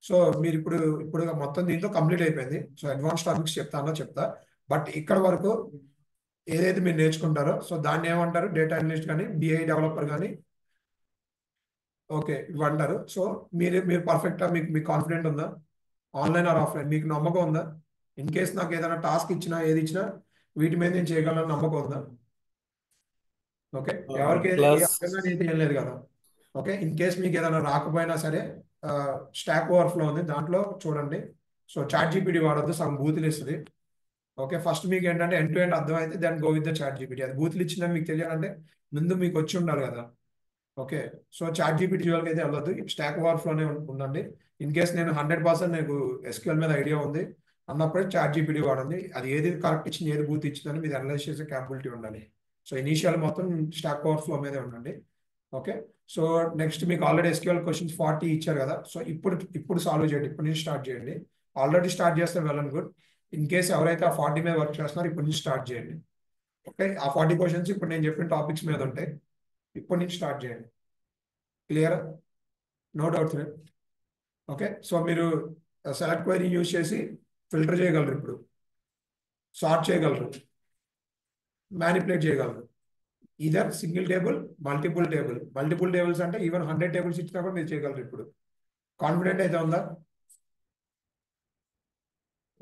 సో మీరు ఇప్పుడు మొత్తం దీంతో కంప్లీట్ అయిపోయింది. సో అడ్వాన్స్ టాపిక్స్ చెప్తా. బట్ ఇక్కడ వరకు ఏదైతే మీరు నేర్చుకుంటారో సో దాన్ని ఏమంటారు? డేటా అనలిస్ట్ కానీ, బిఐ డెవలపర్ కానీ, ఓకే, ఇవి అంటారు. సో మీరు పర్ఫెక్టా? మీకు కాన్ఫిడెంట్ ఉందా? ఆన్లైన్ ఆర్ ఆఫ్లైన్ మీకు నమ్మకం ఉందా? ఇన్ కేస్ నాకు ఏదైనా టాస్క్ ఇచ్చినా, ఏది ఇచ్చినా వీటి మీద నేను చేయగలను నమ్మకం ఉందా? ఓకే, ఎవరికి ఏం లేదు కదా. ఓకే, ఇన్ కేస్ మీకు ఏదైనా రాకపోయినా సరే స్టాక్ ఓవర్ఫ్లో ఉంది, దాంట్లో చూడండి. సో చాట్ జీపీటీ వాడొద్దు, సగం బూతులు ఇస్తుంది. ఓకే, ఫస్ట్ మీకు ఏంటంటే ఎండ్ టు ఎండ్ అర్థమైతే దాన్ని go with the chat GPT. అది బూతులు ఇచ్చిందని మీకు తెలియాలంటే ముందు మీకు వచ్చి ఉండాలి కదా. ఓకే, సో చాట్ జీపీటీ జోలికి అయితే వెళ్ళొద్దు, స్టాక్ ఓవర్ఫ్లోనే ఉండండి. ఇన్ కేస్ నేను 100% నాకు ఎస్క్యూఎల్ మీద ఐడియా ఉంది అన్నప్పుడే చాట్ జీపీటీ వాడండి. అది ఏది కరెక్ట్ ఇచ్చింది, ఏది బూత్ ఇచ్చిందని మీరు అనలైజ్ చేసే క్యాపబిలిటీ ఉండాలి. సో ఇనీషియల్ మొత్తం స్టాక్ ఓవర్ఫ్లో మీదే ఉండండి. ఓకే, సో నెక్స్ట్ మీకు ఆల్రెడీ SQL క్వశ్చన్స్ 40 ఇచ్చారు కదా, సో ఇప్పుడు సాల్వ్ చేయండి, ఇప్పటి నుంచి స్టార్ట్ చేయండి. ఆల్రెడీ స్టార్ట్ చేస్తే well and good. In case ఎవరైతే ఆ 40 మీద వర్క్ చేస్తున్నారో ఇప్పటి నుంచి స్టార్ట్ చేయండి. ఓకే, ఆ 40 క్వశ్చన్స్ ఇప్పుడు నేను చెప్పిన టాపిక్స్ మీద ఉంటాయి, ఇప్పటి నుంచి స్టార్ట్ చేయండి. Clear? No doubts. Okay, so మీరు సెలెక్ట్ క్వైరీ యూజ్ చేసి ఫిల్టర్ చేయగలరు, ఇప్పుడు సార్ట్ చేయగలరు, మ్యానిపులేట్ చేయగలరు. Either single table, multiple tables అంటే ఈవెన్ 100 టేబుల్స్ ఇచ్చినా కూడా మీరు చేయగలరు. ఇప్పుడు కాన్ఫిడెంట్ అయితే ఉందా?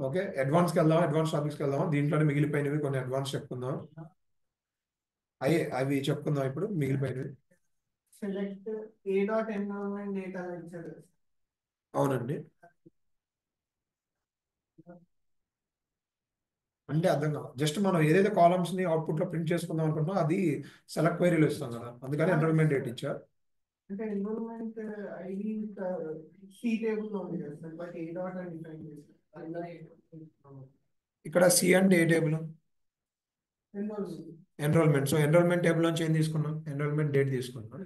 ఓకే, అడ్వాన్స్ టాపిక్స్కి వెళ్దాం. దీంట్లోనే మిగిలిపోయినవి కొన్ని అడ్వాన్స్ చెప్పుకుందాం. అవి చెప్పుకుందాం ఇప్పుడు మిగిలిపోయినవి. Select A.environment data lecture. అవునండి, అంటే అర్థం కాదు. జస్ట్ మనం ఏదైతే కాలమ్స్ ని అవుట్పుట్ లో ప్రింట్ చేసుకుందాం అనుకుంటున్నాం అది సెలెక్ట్ క్వైరీలో ఇస్తాం కదా, అందుకని ఎన్రోల్మెంట్ డేట్ ఇచ్చా. అంటే ఎన్రోల్మెంట్ ఐడి C టేబుల్ లో ఉంది కదా సార్, బట్ A డాట్ అని డిఫైన్ చేశారు. ఇక్కడ సి అంటే ఏ table? Enrolment. Enrolment. So enrolment table నుంచి ఏం తీసుకున్నాం? ఎన్రోల్మెంట్ డేట్ తీసుకున్నాం.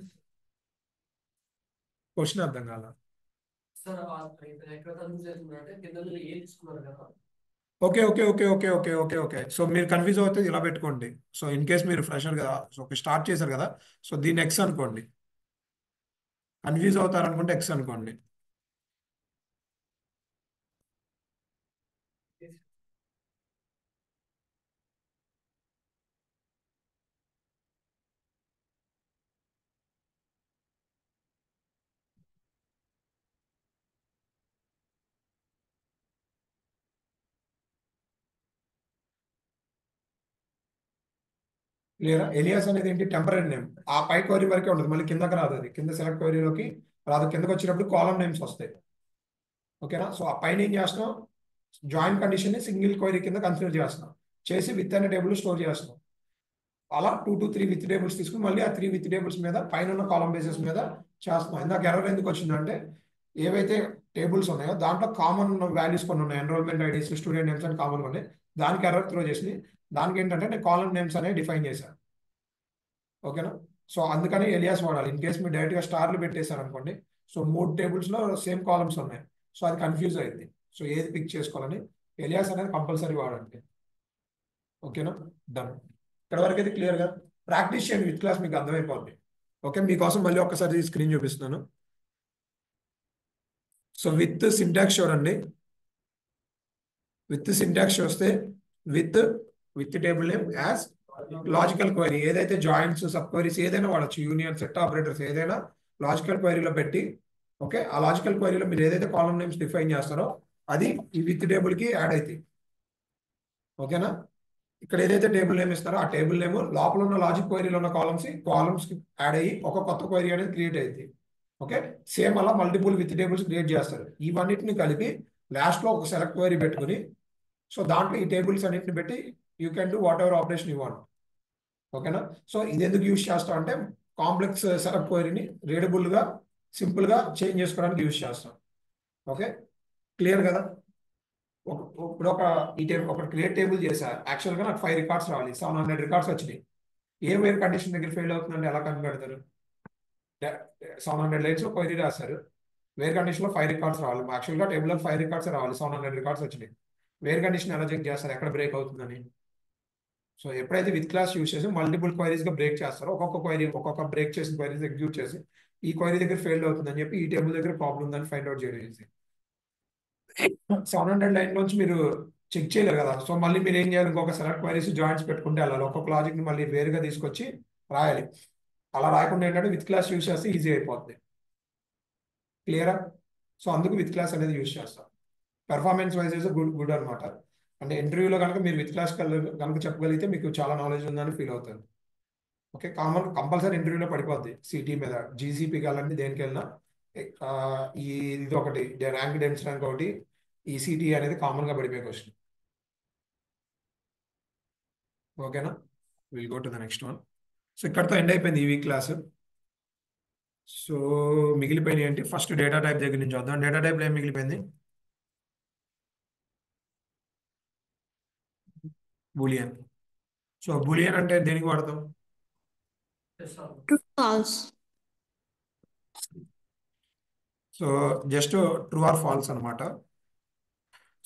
క్వశ్చన్ అర్థం కాల సార్ ఎక్కడ కన్ఫ్యూజ్ చేస్తున్నారంటే కింద మీరు ఏ తీసుకున్నారు కదా. ఓకే. సో మీరు కన్ఫ్యూజ్ అవుతే ఇలా పెట్టుకోండి. సో ఇన్ కేస్ మీరు ఫ్రెషర్ కదా, సో స్టార్ట్ చేశారు కదా, సో దీన్ని ఎక్స్ అనుకోండి. కన్ఫ్యూజ్ అవుతారు అనుకుంటే ఎక్స్ అనుకోండి. లేదా ఎలియాస్ అనేది ఏంటి? Temporary name. ఆ పై క్వరీ వరకే ఉంటుంది, మళ్ళీ కిందకి రాదు. అది కింద సెలెక్ట్ క్వరీలోకి రాదు. కిందకి వచ్చినప్పుడు కాలమ్ నేమ్స్ వస్తాయి. ఓకేనా? సో ఆ పైన ఏం చేస్తున్నాం? జాయిన్ కండిషన్ ని సింగిల్ క్వరీ కింద కన్సిడర్ చేస్తున్నాం, చేసి విత్ అనే టేబుల్ స్టోర్ చేస్తున్నాం. అలా 2 to 3 విత్ టేబుల్స్ తీసుకుని మళ్ళీ ఆ 3 విత్ టేబుల్స్ మీద పైన ఉన్న కాలమ్ బేసిస్ మీద చేస్తున్నాం. ఇందాక ఎర్రర్ ఎందుకు వచ్చిందంటే ఏవైతే టేబుల్స్ ఉన్నాయో దాంట్లో కామన్ వాల్యూస్ కొన్ని ఉన్నాయి, ఎన్రోల్మెంట్ ఐడీస్, స్టూడెంట్ నేమ్స్ అని కామన్ ఉన్నాయి. దానికి ఎర్రర్ త్రో చేసింది. దానికి ఏంటంటే నేను కాలమ్ నేమ్స్ అనేవి డిఫైన్ చేశాను. ఓకేనా? సో అందుకని ఎలియాస్ వాడాలి. ఇన్ కేస్ మీరు డైరెక్ట్గా స్టార్లు పెట్టేశారు అనుకోండి, సో 3 టేబుల్స్లో సేమ్ కాలమ్స్ ఉన్నాయి, సో అది కన్ఫ్యూజ్ అయింది. సో ఏది పిక్ చేసుకోవాలని ఎలియాస్ అనేది కంపల్సరీ వాడండి. ఓకేనా? డన్. ఇక్కడ వరకు అయితే క్లియర్గా ప్రాక్టీస్ చేయండి, విత్ క్లాస్ మీకు అర్థమైపోద్ది. ఓకే, మీకోసం మళ్ళీ ఒక్కసారి స్క్రీన్ చూపిస్తున్నాను. సో విత్ సింటాక్స్ చూడండి. విత్ సింటాక్స్ వస్తే with table name as logical query, ఏదైతే జాయింట్స్, సబ్ క్వైరీస్ ఏదైనా వాడచ్చు, యూనియన్, సెట్ ఆపరేటర్స్ ఏదైనా లాజికల్ క్వైరీలో పెట్టి, ఓకే, ఆ లాజికల్ క్వైరీలో మీరు ఏదైతే కాలమ్ నేమ్స్ డిఫైన్ చేస్తారో అది ఈ విత్ టేబుల్ కి యాడ్ అవుతాయి. ఓకేనా? ఇక్కడ ఏదైతే టేబుల్ నేమ్ ఇస్తారో ఆ టేబుల్ నేమ్ లోపల ఉన్న లాజిక్ క్వైరీలో ఉన్న కాలమ్స్ కి యాడ్ అయ్యి ఒక కొత్త క్వైరీ అనేది క్రియేట్ అవుతుంది. ఓకే, సేమ్ అలా మల్టిపుల్ విత్ టేబుల్స్ క్రియేట్ చేస్తారు. ఇవన్నిటిని కలిపి లాస్ట్ లో ఒక సెలెక్ట్ క్వైరీ పెట్టుకుని, సో దాంట్లో ఈ టేబుల్స్ అన్నిటిని పెట్టి you can do what ever operation you want. ఓకేనా? సో ఇది ఎందుకు యూజ్ చేస్తాం అంటే కాంప్లెక్స్ సెలెక్ట్ క్వైరీని రీడబుల్ గా సింపుల్ గా చేంజ్ చేసుకోవడానికి యూజ్ చేస్తాం. ఓకే, క్లియర్ కదా? ఇప్పుడు ఒక క్రియేట్ టేబుల్ చేశా. యాక్చువల్గా నాకు 5 రికార్డ్స్ రావాలి, 700 రికార్డ్స్ వచ్చినాయి. ఏ వేర్ కండిషన్ దగ్గర ఫెయిల్ అవుతుందంటే ఎలా కనిపెడతారు? 700 లైన్స్ క్వైరీ రాశారు, వేర్ కండిషన్ లో 5 రికార్డ్స్ రావాలి. యాక్చువల్గా టేబుల్ లో 5 రికార్డ్స్ రావాలి, 700 రికార్డ్స్ వచ్చినాయి. వేర్ కండిషన్ ఎలా చెక్ చేస్తారు, ఎక్కడ బ్రేక్ అవుతుందని? సో ఎప్పుడైతే విత్ క్లాస్ యూజ్ చేసి మల్టిపుల్ క్వైరీస్ గా బ్రేక్ చేస్తారో, ఒక్కొక్క బ్రేక్ చేసిన క్వైరీస్ ఎగ్జిక్యూట్ చేసి ఈ క్వైరీ దగ్గర ఫెయిల్ అవుతుందని చెప్పి ఈ టేబుల్ దగ్గర ప్రాబ్లం ఉందని ఫైండ్ అవుట్ చేయడం చేసి 700 లైన్ నుంచి మీరు చెక్ చేయలేరు కదా. సో మళ్ళీ మీరు ఏం చేయాలి? ఇంకొక సెలెక్ట్ క్వైరీస్ జాయింట్స్ పెట్టుకుంటే వెళ్ళాలి, ఒక్కొక్క లాజిక్ ని మళ్ళీ వేరుగా తీసుకొచ్చి రాయాలి. అలా రాయకుండా ఏంటంటే విత్ క్లాస్ యూజ్ చేస్తే ఈజీ అయిపోతుంది. క్లియరా? సో అందుకు విత్ క్లాస్ అనేది యూజ్ చేస్తాం. పెర్ఫార్మెన్స్ వైజ్ అయితే గుడ్ అనమాట. అంటే ఇంటర్వ్యూలో కనుక మీరు విత్ క్లాస్ కనుక చెప్పగలిగితే మీకు చాలా నాలెడ్జ్ ఉందని ఫీల్ అవుతారు. ఓకే, కంపల్సరీ ఇంటర్వ్యూలో పడిపోద్ది. సిటీ మీద, జీసీపీ కావాలంటే దేనికి వెళ్ళినా ఇది ఒకటి ర్యాంక్ దించడానికి ఒకటి, ఈ సిటీ అనేది కామన్ గా పడిపోయే క్వశ్చన్. ఓకేనా? Will go to the next one. So ఇక్కడతో ఎండ్ అయిపోయింది ఈ వీక్ క్లాస్. సో మిగిలిపోయినాయి ఏంటి? ఫస్ట్ డేటా టైప్ దగ్గర నుంచి వద్దాం. డేటా టైప్ ఏం మిగిలిపోయింది? బూలియన్. సో బూలియన్ అంటే దేనికి వాడతాం? True false. So just true or false అనమాట.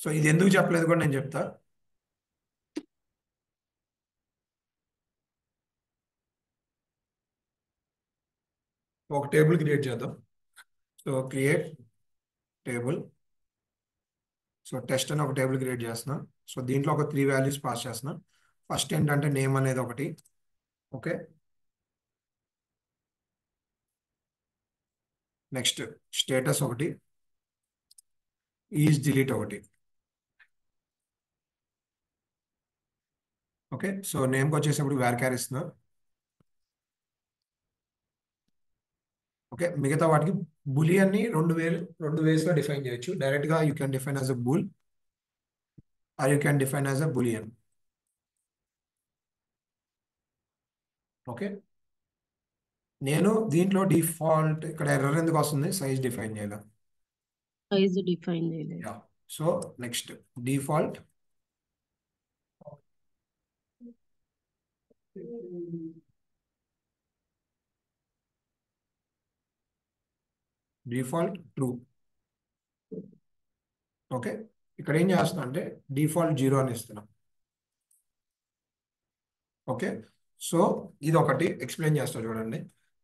సో ఇది ఎందుకు చెప్పలేదు కూడా నేను చెప్తా. ఒక టేబుల్ క్రియేట్ చేద్దాం. So create table. So test అని ఒక టేబుల్ క్రియేట్ చేస్తున్నా. సో దీంట్లో ఒక 3 వాల్యూస్ పాస్ చేస్తున్నా. ఫస్ట్ ఏంటంటే నేమ్ అనేది ఒకటి. ఓకే, నెక్స్ట్ స్టేటస్ ఒకటి, ఈజ్ డిలీట్ ఒకటి. ఓకే, సో నేమ్కి వచ్చేసప్పుడు varchar ఇస్తున్నా. ఓకే, మిగతా వాటికి బులియన్ని రెండు వేస్ లో డిఫైన్ చేయొచ్చు. డైరెక్ట్ గా you can define as a bool or you can define as a boolean. Okay, నేను దీంట్లో డిఫాల్ట్ ఇక్కడ ఎర్రర్ ఎందుకు వస్తుంది, సైజ్ డిఫైన్ చేయాలి. సైజ్ డిఫైన్ చేయలేదు. Yeah, so next default true. Okay, ఇక్కడ ఏం చేస్తున్నా అంటే డిఫాల్ట్ 0 అని ఇస్తున్నాం. ఓకే, సో ఇది ఒకటి ఎక్స్ప్లెయిన్ చేస్తా చూడండి.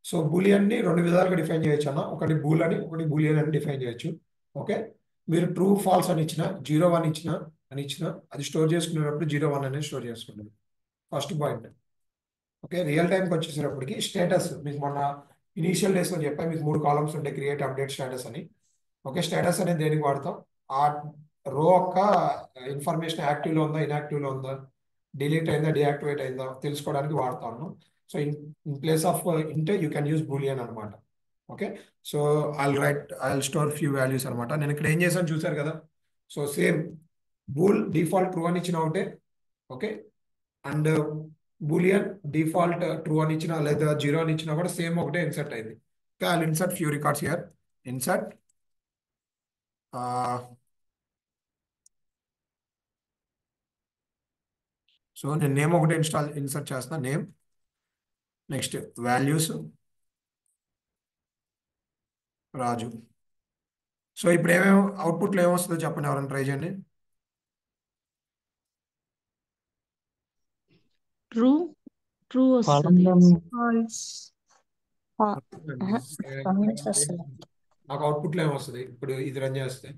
సో బూలియన్ ని 2 విధాలుగా డిఫైన్ చేయొచ్చు అన్న. ఒకటి బూల్ అని, ఒకటి బూలియన్ అని డిఫైన్ చేయొచ్చు. ఓకే, మీరు ట్రూ ఫాల్స్ అని ఇచ్చిన, 0 1 ఇచ్చిన అది స్టోర్ చేసుకునేటప్పుడు 0 1 అనేది స్టోర్ చేసుకుంటుంది. First point. ఓకే, రియల్ టైంకి వచ్చేసేటప్పటికి స్టేటస్ మీకు మొన్న ఇనీషియల్ డేస్ లో చెప్పాను, మీకు 3 కాలమ్స్ ఉంటాయి, క్రియేట్, అప్డేట్, స్టేటస్ అని. ఓకే, స్టేటస్ అనేది దేనికి వాడతాం, ఆ రో యొక్క ఇన్ఫర్మేషన్ యాక్టివ్లో ఉందా, ఇన్యాక్టివ్లో ఉందా, డిలీట్ అయిందా, డియాక్టివేట్ అయిందా తెలుసుకోవడానికి వాడతాను. సో ఇన్ ప్లేస్ ఆఫ్ ఇంటే యూ కెన్ యూస్ బూలియన్ అనమాట. Okay, so I'll store few values అనమాట. నేను ఇక్కడ ఏం చేశాను చూసారు కదా. So same bool default true అని ఇచ్చిన ఒకటే. Okay, and Boolean default true అని ఇచ్చిన లేదా 0 అని ఇచ్చినా కూడా సేమ్ ఒకటే ఇన్సర్ట్ అయింది. Okay, I'll insert few records here. Insert so నేను నేమ్ ఒకటే ఇన్సర్ట్ చేస్తున్నా, నేమ్. నెక్స్ట్ వాల్యూస్ రాజు. సో ఇప్పుడు ఏమేమి అవుట్పుట్లో ఏమొస్తుందో చెప్పండి, ఎవరైనా ట్రై చేయండి. ట్రూ వస్తుంది. నాకు అవుట్పుట్లో ఏమొస్తుంది ఇప్పుడు ఇది రన్ చేస్తే.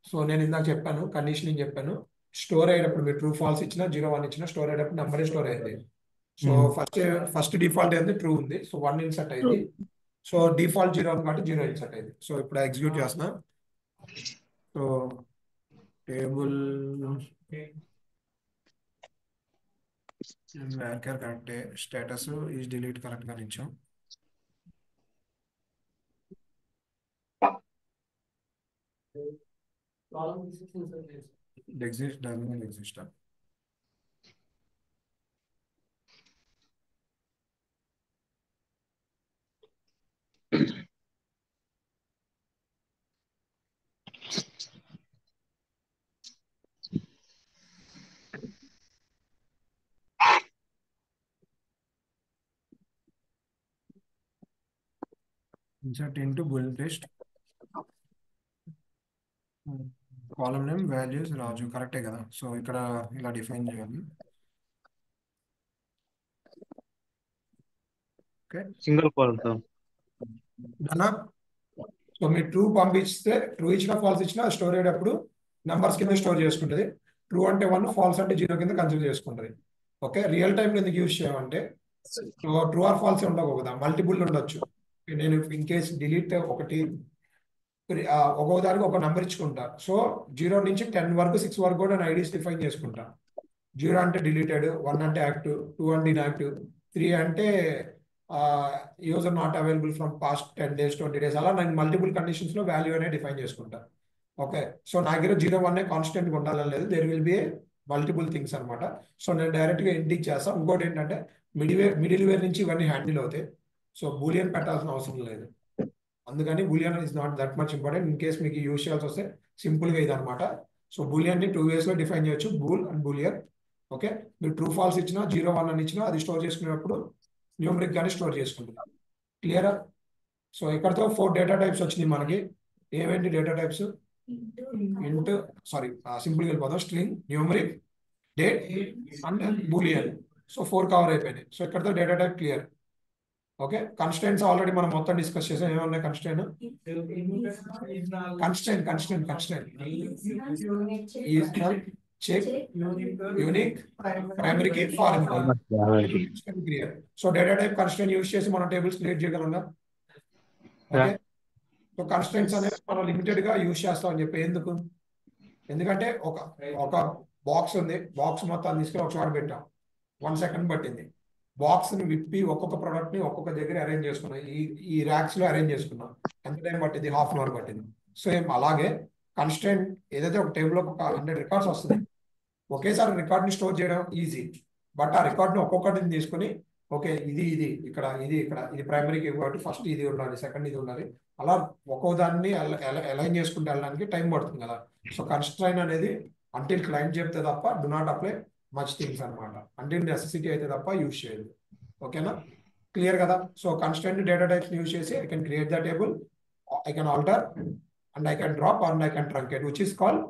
సో నేను ఇందాక చెప్పాను, కండిషనింగ్ చెప్పాను. స్టోర్ అయ్యేటప్పుడు మీరు ట్రూ ఫాల్స్ ఇచ్చినా 0 1 ఇచ్చినా స్టోర్ అయ్యేటప్పుడు నెంబరే స్టోర్ అయింది. సో ఫస్ట్ డిఫాల్ట్ ఏంది ట్రూ ఉంది. సో 1 ఇన్సర్ట్ అయింది. సో డిఫాల్ట్ 0 ఉంది కాబట్టి 0 ఇన్సర్ట్ అయింది. సో ఇప్పుడు ఎగ్జిక్యూట్ చేస్తున్నా. సో టేబుల్ varchar కరెక్టే, స్టేటస్ ఈజ్ డిలీట్ కరెక్ట్ గా ఇచ్చాం. Exist doesn't exist. Insert into bull test. Column name values Raju కరెక్టే కదా. సో ఇక్కడ ఇలా డిఫైన్ చేయాలి. Okay, single column sir. డనా. సో మీరు ట్రూ పంపిస్తే ట్రూ ఇచ్చిన ఫాల్స్ ఇచ్చినా స్టోర్ అయ్యేటప్పుడు నెంబర్స్ కింద స్టోర్ చేసుకుంటుంది. ట్రూ అంటే 1, ఫాల్స్ అంటే 0 కింద కన్సిడర్ చేసుకుంటుంది. ఓకే, రియల్ టైంలో ఎందుకు యూజ్ చేయమంటే ట్రూ ఆర్ ఫాల్స్ ఉండవు కదా, మల్టిపుల్ ఉండొచ్చు. నేను ఇన్ కేస్ డిలీట్ ఒకటి ఒక్కొక్క దానికి ఒక నెంబర్ ఇచ్చుకుంటా. సో 0 నుంచి 10 వరకు 6 వరకు కూడా నేను ఐడీస్ డిఫైన్ చేసుకుంటా. 0 అంటే డిలీటెడ్, 1 అంటే యాక్టివ్, 2 అంటే ఇన్యాక్టివ్, 3 అంటే user not available from past 10 days 20 days. అలా నేను మల్టిపుల్ కండిషన్స్ లో వాల్యూ అనేది డిఫైన్ చేసుకుంటా. ఓకే, సో నా దగ్గర 0 1 కాన్స్టెంట్ గా ఉండాలని లేదు, there will be multiple things అనమాట. సో నేను డైరెక్ట్ గా ఇంటికి చేస్తాను. ఇంకోటి ఏంటంటే మిడిల్ వేర్ నుంచి ఇవన్నీ హ్యాండిల్ అవుతాయి. సో బూలియన్ పెట్టాల్సిన అవసరం లేదు. అందుకని Boolean is not that much important. In case మీకు యూజ్ చేయాల్సి వస్తే సింపుల్ గా ఇది అనమాట. సో బూలియన్ ని 2 ways లో డిఫైన్ చేయొచ్చు, బూల్ అండ్ బూలియన్. ఓకే, మీరు ట్రూ ఫాల్స్ ఇచ్చినా 0 1 అని ఇచ్చినా అది స్టోర్ చేసుకునేటప్పుడు న్యూమరిక్ గానే స్టోర్ చేసుకుంటుంది. క్లియరా? సో ఇక్కడతో 4 డేటా టైప్స్ వచ్చినాయి మనకి. ఏమేంటి డేటా టైప్స్? ఇంట్, సారీ సింపుల్గా వెళ్ళిపోదాం. String, numeric, date and boolean. So 4 cover అయిపోయినాయి. సో ఇక్కడతో data type clear. Okay, constants already మనం మొత్తం డిస్కస్ చేసాం. ఏమన్నాయి constant? Constant check, unique, primary key, foreign clear. So data type constant use చేసి మనం టేబుల్స్ క్రియేట్ చేయగలంగా? ఓకే, సో కన్స్టెంట్స్ అనేది మనం లిమిటెడ్ గా యూజ్ చేస్తాం అని చెప్పి. ఎందుకు? ఎందుకంటే ఒక బాక్స్ ఉంది, బాక్స్ మొత్తం తీసుకుని ఒక చోట పెట్టాం, 1 సెకండ్ పట్టింది. బాక్స్ ని విప్పి ఒక్కొక్క ప్రోడక్ట్ ని ఒక్కొక్క దగ్గర అరేంజ్ చేసుకున్నాం. ఈ ర్యాక్స్ లో అరేంజ్ చేసుకున్నాం. ఎంత టైం పట్టింది? ½ అవర్ పట్టింది. సేమ్ అలాగే కన్స్టెంట్ ఏదైతే ఒక టేబుల్ ఒక 100 రికార్డ్స్ వస్తుంది, ఒకేసారి రికార్డ్ ని స్టోర్ చేయడం ఈజీ. బట్ ఆ రికార్డ్ ని ఒక్కొక్కటిని తీసుకుని, ఓకే ఇది ఇక్కడ ఇది ప్రైమరీకి కాబట్టి ఫస్ట్ ఇది ఉండాలి, సెకండ్ ఇది ఉండాలి, అలా ఒక్కో దాన్ని అలైన్ చేసుకుంటూ వెళ్ళడానికి టైం పడుతుంది కదా. సో కన్స్ట్రైన్ అనేది అంటిల్ క్లయింట్ చెప్తే తప్ప do not apply much things అనమాట. అంటిల్ నెసెసిటీ అయితే తప్ప యూజ్ చేయదు. ఓకేనా? క్లియర్ కదా? So constant data types use చేసి I can create the table, I can alter and I can drop and I can truncate, which is called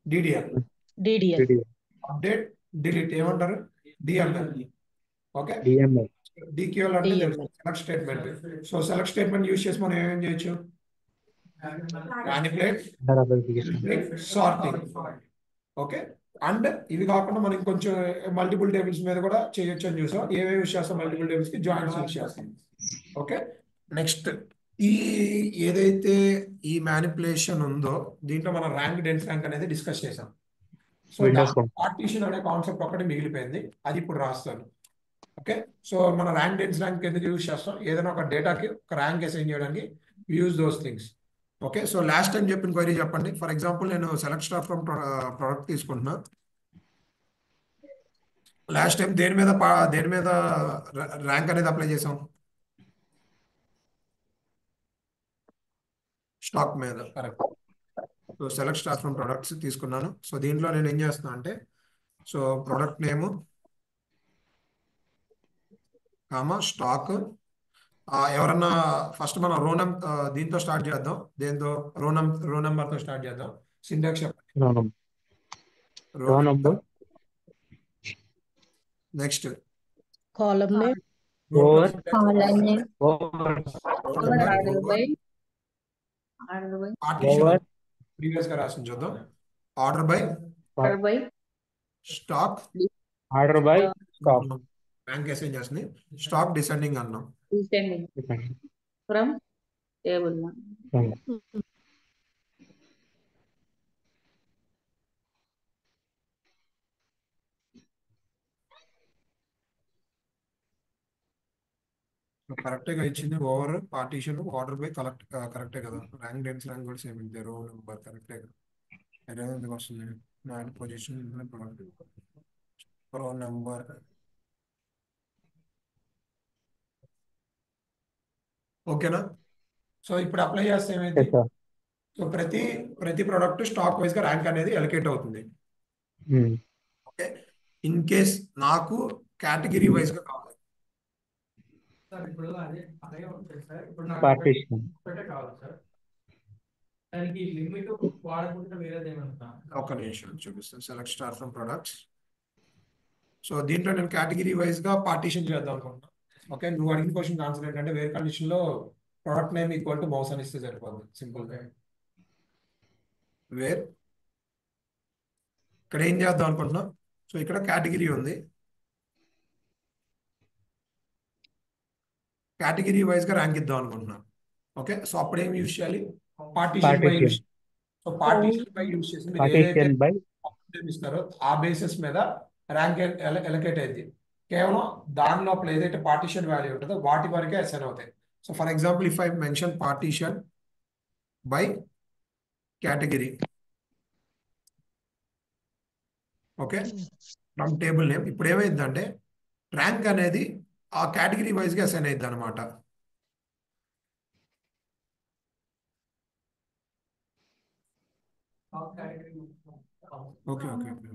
DDL. Update, delete ఏమంటారు? DML. Okay, DQL అంటే select statement. So select statement use చేసి మనం ఏమేం చేయొచ్చు? Manipulate, sorting. Okay, and ఇవి కాకుండా మనం ఇంకొంచెం మల్టిపుల్ టేబుల్స్ మీద కూడా చేయొచ్చు అని చూసాం. ఏమేమి యూజ్ చేస్తాం? మల్టిపుల్ టేబుల్స్ కి జాయింట్స్ యూజ్ చేస్తాం. ఓకే, నెక్స్ట్ ఈ ఏదైతే ఈ మ్యానిపులేషన్ ఉందో దీంట్లో మనం ర్యాంక్, డెన్స్ ర్యాంక్ అనేది డిస్కస్ చేసాం. సో పార్టీషన్ అనే కాన్సెప్ట్ ఒకటి మిగిలిపోయింది, అది ఇప్పుడు రాస్తాను. ఓకే, సో మన ర్యాంక్, డెన్స్ ర్యాంక్ ఎందుకు యూజ్ చేస్తాం? ఏదైనా ఒక డేటాకి ఒక ర్యాంక్ అసైన్ చేయడానికి use those things. Okay, so last time చెప్పిన క్వైరీ చెప్పండి. ఫర్ ఎగ్జాంపుల్ నేను సెలెక్ట్ స్టార్ ఫ్రమ్ ప్రోడక్ట్ తీసుకుంటున్నా. లాస్ట్ టైం దేని మీద ర్యాంక్ అనేది అప్లై చేసాం? స్టాక్ మీద. Correct. So select star from products తీసుకున్నాను. సో దీంట్లో నేను ఏం చేస్తున్నా అంటే, సో ప్రొడక్ట్ నేమ్ స్టాక్. ఎవరన్నా ఫస్ట్ మనం దీంతో స్టార్ట్ చేద్దాం. దేంతో? రో నెంబర్ తో స్టార్ట్ చేద్దాం. సింటాక్స్ చెప్పండి. రో number. Next column name, partition previous గా రాసిన చూద్దాం. Order by stock, rank assign చేస్తుంది. స్టాక్ డిసెండింగ్ అన్నాం. From table 1. కరెక్టే గా ఇచ్చింది. ఓవర్ పార్టీషన్ ఆర్డర్ బై కరెక్టే కదా. ర్యాంక్, డెన్స్ ర్యాంక్ కూడా సేమ్ ఇంతే. రో నెంబర్ కరెక్టే కదా. ఎందుకు వస్తుంది? నాట్ పొజిషన్ రో నెంబర్. ఓకేనా? సో ఇప్పుడు అప్లై చేస్తే ఏమైంది? సో ప్రతి ప్రోడక్ట్ స్టాక్ వైజ్ గా ర్యాంక్ అనేది ఎలకేట్ అవుతుంది. ఓకే, ఇన్ కేస్ నాకు కేటగిరీ వైజ్ గా కావాలి. ఇప్పుడు అదే ఉంటుంది సార్. ఇప్పుడు నాకు పార్టీషన్ ఒకటే కావాలి సార్. దానికి లిమిట్ వాడకుండా వేరేది ఏమంటా? ఒక నిమిషం చూపిస్తాను. Select star from products. So దీంట్లో నేను కేటగిరీ వైజ్ గా పార్టీషన్ చేద్దాం అనుకుంటున్నాను. ఓకే, నువ్వు అడిగిన క్వశ్చన్ ఆన్సర్ ఏంటంటే వేరే కండిషన్ లో product name equal to mouse అని ఇస్తే సరిపోతుంది సింపుల్ గా. వేర్ ఇక్కడ ఏం చేద్దాం అనుకుంటున్నాం? సో ఇక్కడ కేటగిరీ ఉంది. కేటగిరీ వైజ్ గా ర్యాంక్ ఇద్దాం అనుకుంటున్నాను. ఓకే, సో అప్పుడు ఏం యూజ్ చేయాలి? Partition by use. So partition by use చేసి మీరు ఏదైతే ఇస్తారో ఆ బేసిస్ మీద ర్యాంక్ ఎలకేట్ అయింది. కేవలం దాని లోపల ఏదైతే పార్టీషన్ వాల్యూ ఉంటుందో వాటి వరకే అసైన్ అవుతాయి. So for example if I mention partition by category, okay, from table name. ఇప్పుడు ఏమైందంటే ర్యాంక్ అనేది ఆ కేటగిరీ వైజ్ గా అసైన్ అయింది అనమాట. Okay okay okay.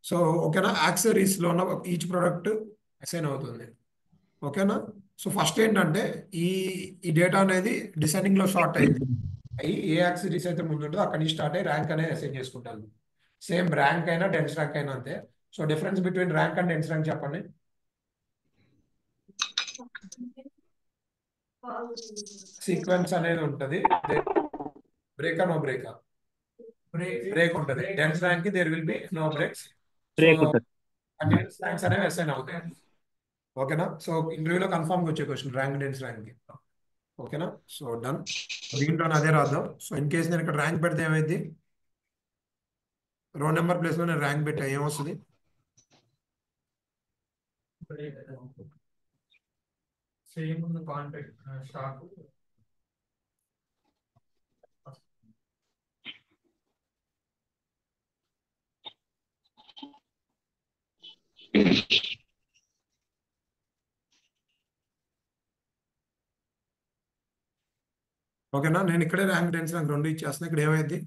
సో ఓకేనా, యాక్సెసరీస్ లో ఉన్న ఈచ్ ప్రోడక్ట్ అసైన్ అవుతుంది. ఓకేనా. సో ఫస్ట్ ఏంటంటే ఈ ఈ డేటా అనేది డిసెండింగ్ లో షార్ట్ అయింది. ఏ యాక్సెసరీస్ అయితే ముందు ఉంటుందో అక్కడి నుంచి స్టార్ట్ అయ్యి ర్యాంక్ అనేది అసైన్ చేసుకుంటాను. సేమ్ ర్యాంక్ అయినా డెన్స్ ర్యాంక్ అయినా అంతే. So difference between rank and dense rank చెప్పండి. సీక్వెన్స్ అనేది ఉంటుంది. బ్రేక్ నో బ్రేక్ బ్రేక్ ఉంటుంది. డెన్స్ ర్యాంక్ కి there will be no breaks. So continuous ranks అనేవి అసైన్ అవుతాయి. ఓకేనా. సో ఇంటర్వ్యూలో కన్ఫర్మ్ గా వచ్చే క్వశ్చన్ ర్యాంక్ డెన్స్ ర్యాంక్ కి. ఓకేనా. So done. దీంట్లో అదే రాద్దాం. సో ఇన్ కేసు నేను ఇక్కడ ర్యాంక్ పెడితే ఏమైంది, రోల్ నెంబర్ ప్లేస్ లో నేను ర్యాంక్ పెట్టా, ఏమొస్తుంది? సేమ్ కాంటాక్ట్ స్టాక్ ఓకేనా. నేను ఇక్కడే ర్యాంక్ డెన్స్ ర్యాంక్ రెండు ఇచ్చేస్తున్నా. ఇక్కడ ఏమైంది,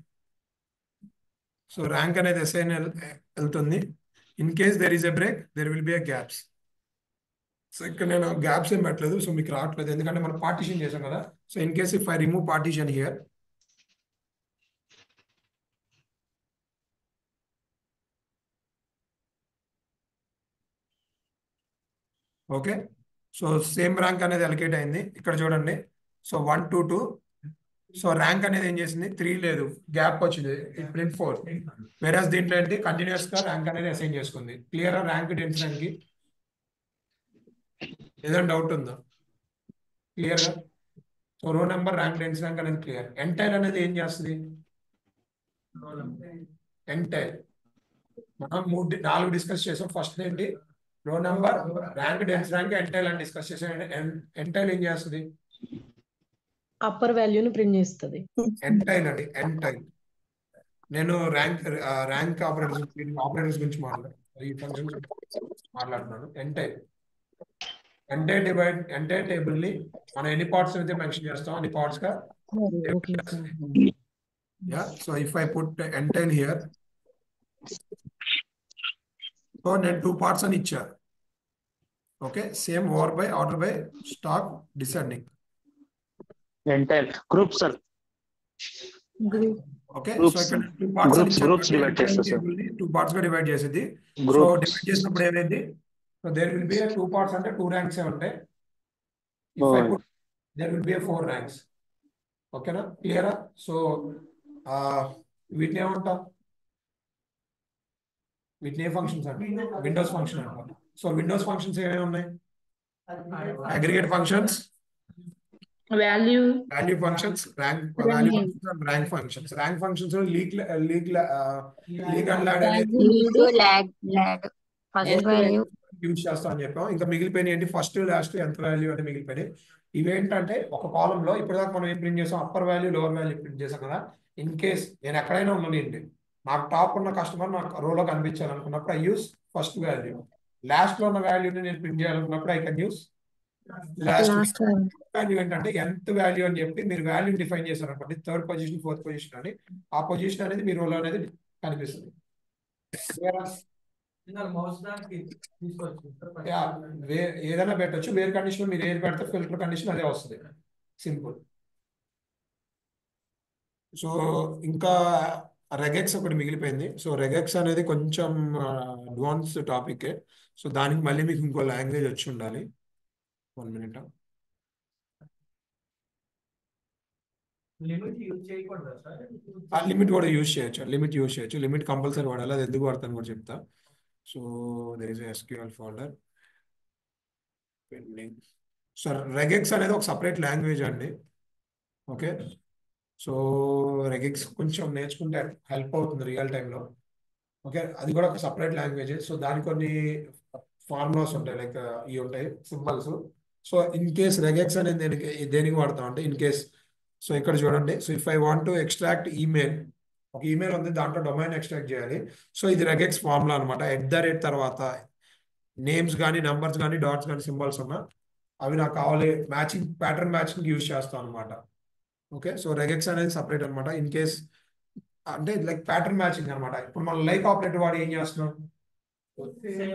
సో ర్యాంక్ అనేది అసైన్ వెళ్తుంది. In case there is a break there will be a gaps. So ఇక్కడ నేను గ్యాప్స్ ఏం పెట్టలేదు, సో మీకు రావట్లేదు ఎందుకంటే మనం పార్టీషన్ చేసాం కదా. So in case if I remove partition here, okay. So same rank అనేది అలకేట్ అయింది. ఇక్కడ చూడండి, సో 1 2 2. సో ర్యాంక్ అనేది ఏం చేసింది, 3 లేదు, గ్యాప్ వచ్చింది, ప్రింట్ 4. వేరేస్ దీంట్లో ఏంటి, కంటిన్యూస్ గా ర్యాంక్ అనేది అసైన్ చేసుకుంది. క్లియర్ ర్యాంక్ డెన్స్ ర్యాంక్ కి ఏదైనా డౌట్ ఉందా? క్లియర్ గా. సో రో నెంబర్ ర్యాంక్ డెన్స్ ర్యాంక్ అనేది క్లియర్. ఎంటైర్ అనేది ఏం చేస్తుంది, ఎంటైర్ మనం 4 డిస్కస్ చేసాం. ఫస్ట్ ఏంటి, రో number rank dense rank entail అని డిస్కస్ చేసాం. ఎంటైల్ ఏం చేస్తుంది, అప్పర్ వాల్యూని ప్రింట్ చేస్తుంది. ఎంటైల్ అండి, ఎంటైల్. నేను ర్యాంక్ ఆపరేటర్స్ గురించి ఈ ఫంక్షన్ మాట్లాడుతున్నాను. ఎంటైర్ టేబుల్ ని మనం ఎన్ని పార్ట్స్ అయితే మెన్షన్ చేస్తాం అన్ని పార్ట్స్ గా. Yeah. So if I put entail here, so నేను 2 పార్ట్స్ అని ఇచ్చా. Okay. Same over by order by stock descending. Entire group sir. Okay. So ఇక్కడ 2 పార్ట్స్ అని ఇచ్చాను. 2 పార్ట్స్ గా డివైడ్ చేసేది. సో డివైడ్ చేసినప్పుడు ఏమైంది, so there will be 2 parts అంటే 2 ర్యాంక్స్ ఉంటాయి. There will be 4 ranks. ఓకేనా, క్లియరా. సో వీటిని ఏమంటాం, వీటిని ఏ ఫంక్షన్స్ అంటే విండోస్ ఫంక్షన్ అంటారు. సో విండోస్ ఫంక్షన్స్ ఏమేమి ఉన్నాయి, aggregate functions, value functions, value functions and rank functions. Rank functions lead and lag అనేది యూజ్ చేస్తాం అని చెప్పాం. ఇంకా మిగిలిపోయిన ఏంటి, ఫస్ట్ లాస్ట్ ఎంత వాల్యూ అంటే మిగిలిపోయినాయి. ఇవేంటంటే ఒక కాలం లో ఇప్పటిదాకా మనం ఏం ప్రింట్ చేసాం, upper value lower value print చేసాం కదా. ఇన్ కేస్ నేను ఎక్కడైనా ఉన్నాను, నాకు టాప్ ఉన్న కస్టమర్ నాకు రోలో కనిపించాలనుకున్నప్పుడు I use first value. Last లో ఉన్న వాల్యూని నేను ప్రింట్ చేయాలనుకున్నప్పుడు I can use last value. ఏంటంటే ఎంత వాల్యూ అని చెప్పి మీరు వాల్యూ డిఫైన్ చేశారు అనుకోండి, 3rd పొజిషన్ 4th పొజిషన్ అని, ఆ పొజిషన్ అనేది మీ రోలో అనేది కనిపిస్తుంది. ఏదైనా పెట్టచ్చు, వేర్ కండిషన్ మీరు ఏది పెడితే ఫిల్టర్ కండిషన్ అదే వస్తుంది. సింపుల్. సో ఇంకా రెగెక్స్ ఒకటి మిగిలిపోయింది. సో రెగెక్స్ అనేది కొంచెం అడ్వాన్స్ టాపిక్. సో దానికి మళ్ళీ మీకు ఇంకో లాంగ్వేజ్ వచ్చి ఉండాలి. 1 minute. లిమిట్ కూడా యూజ్ చేయొచ్చు, లిమిట్ కంపల్సరీ వాడాలి. అది ఎందుకు వాడతాను కూడా చెప్తా. So there is SQL folder pending. So regex అనేది ఒక సపరేట్ లాంగ్వేజ్ అండి. ఓకే. సో రెగెక్స్ కొంచెం నేర్చుకుంటే హెల్ప్ అవుతుంది రియల్ టైంలో. ఓకే. అది కూడా ఒక సపరేట్ లాంగ్వేజ్. సో దానికి కొన్ని ఫార్ములాస్ ఉంటాయి, లైక్ ఇవి ఉంటాయి సింబల్స్. సో ఇన్ కేస్ రెగెక్స్ అనేది దేనికి వాడతాం అంటే, ఇన్ కేస్, సో ఇక్కడ చూడండి, so if I want to extract email, ఒక ఈమెయిల్ ఉంది, దాంట్లో డొమైన్ ఎక్స్ట్రాక్ట్ చేయాలి. సో ఇది రెగెక్స్ ఫార్ములా అనమాట. @ తర్వాత నేమ్స్ కానీ నంబర్స్ కానీ డాట్స్ కానీ సింబల్స్ ఉన్నా అవి నాకు కావాలి, మ్యాచింగ్ ప్యాటర్న్ మ్యాచింగ్ యూజ్ చేస్తాం అనమాట. ఓకే. సో రెగెక్స్ అనేది సపరేట్ అనమాట. ఇన్ కేస్ అంటే లైక్ ప్యాటర్న్ మ్యాచింగ్ అనమాట. ఇప్పుడు మనం లైక్ ఆపరేటర్ వాడు ఏం చేస్తున్నాం,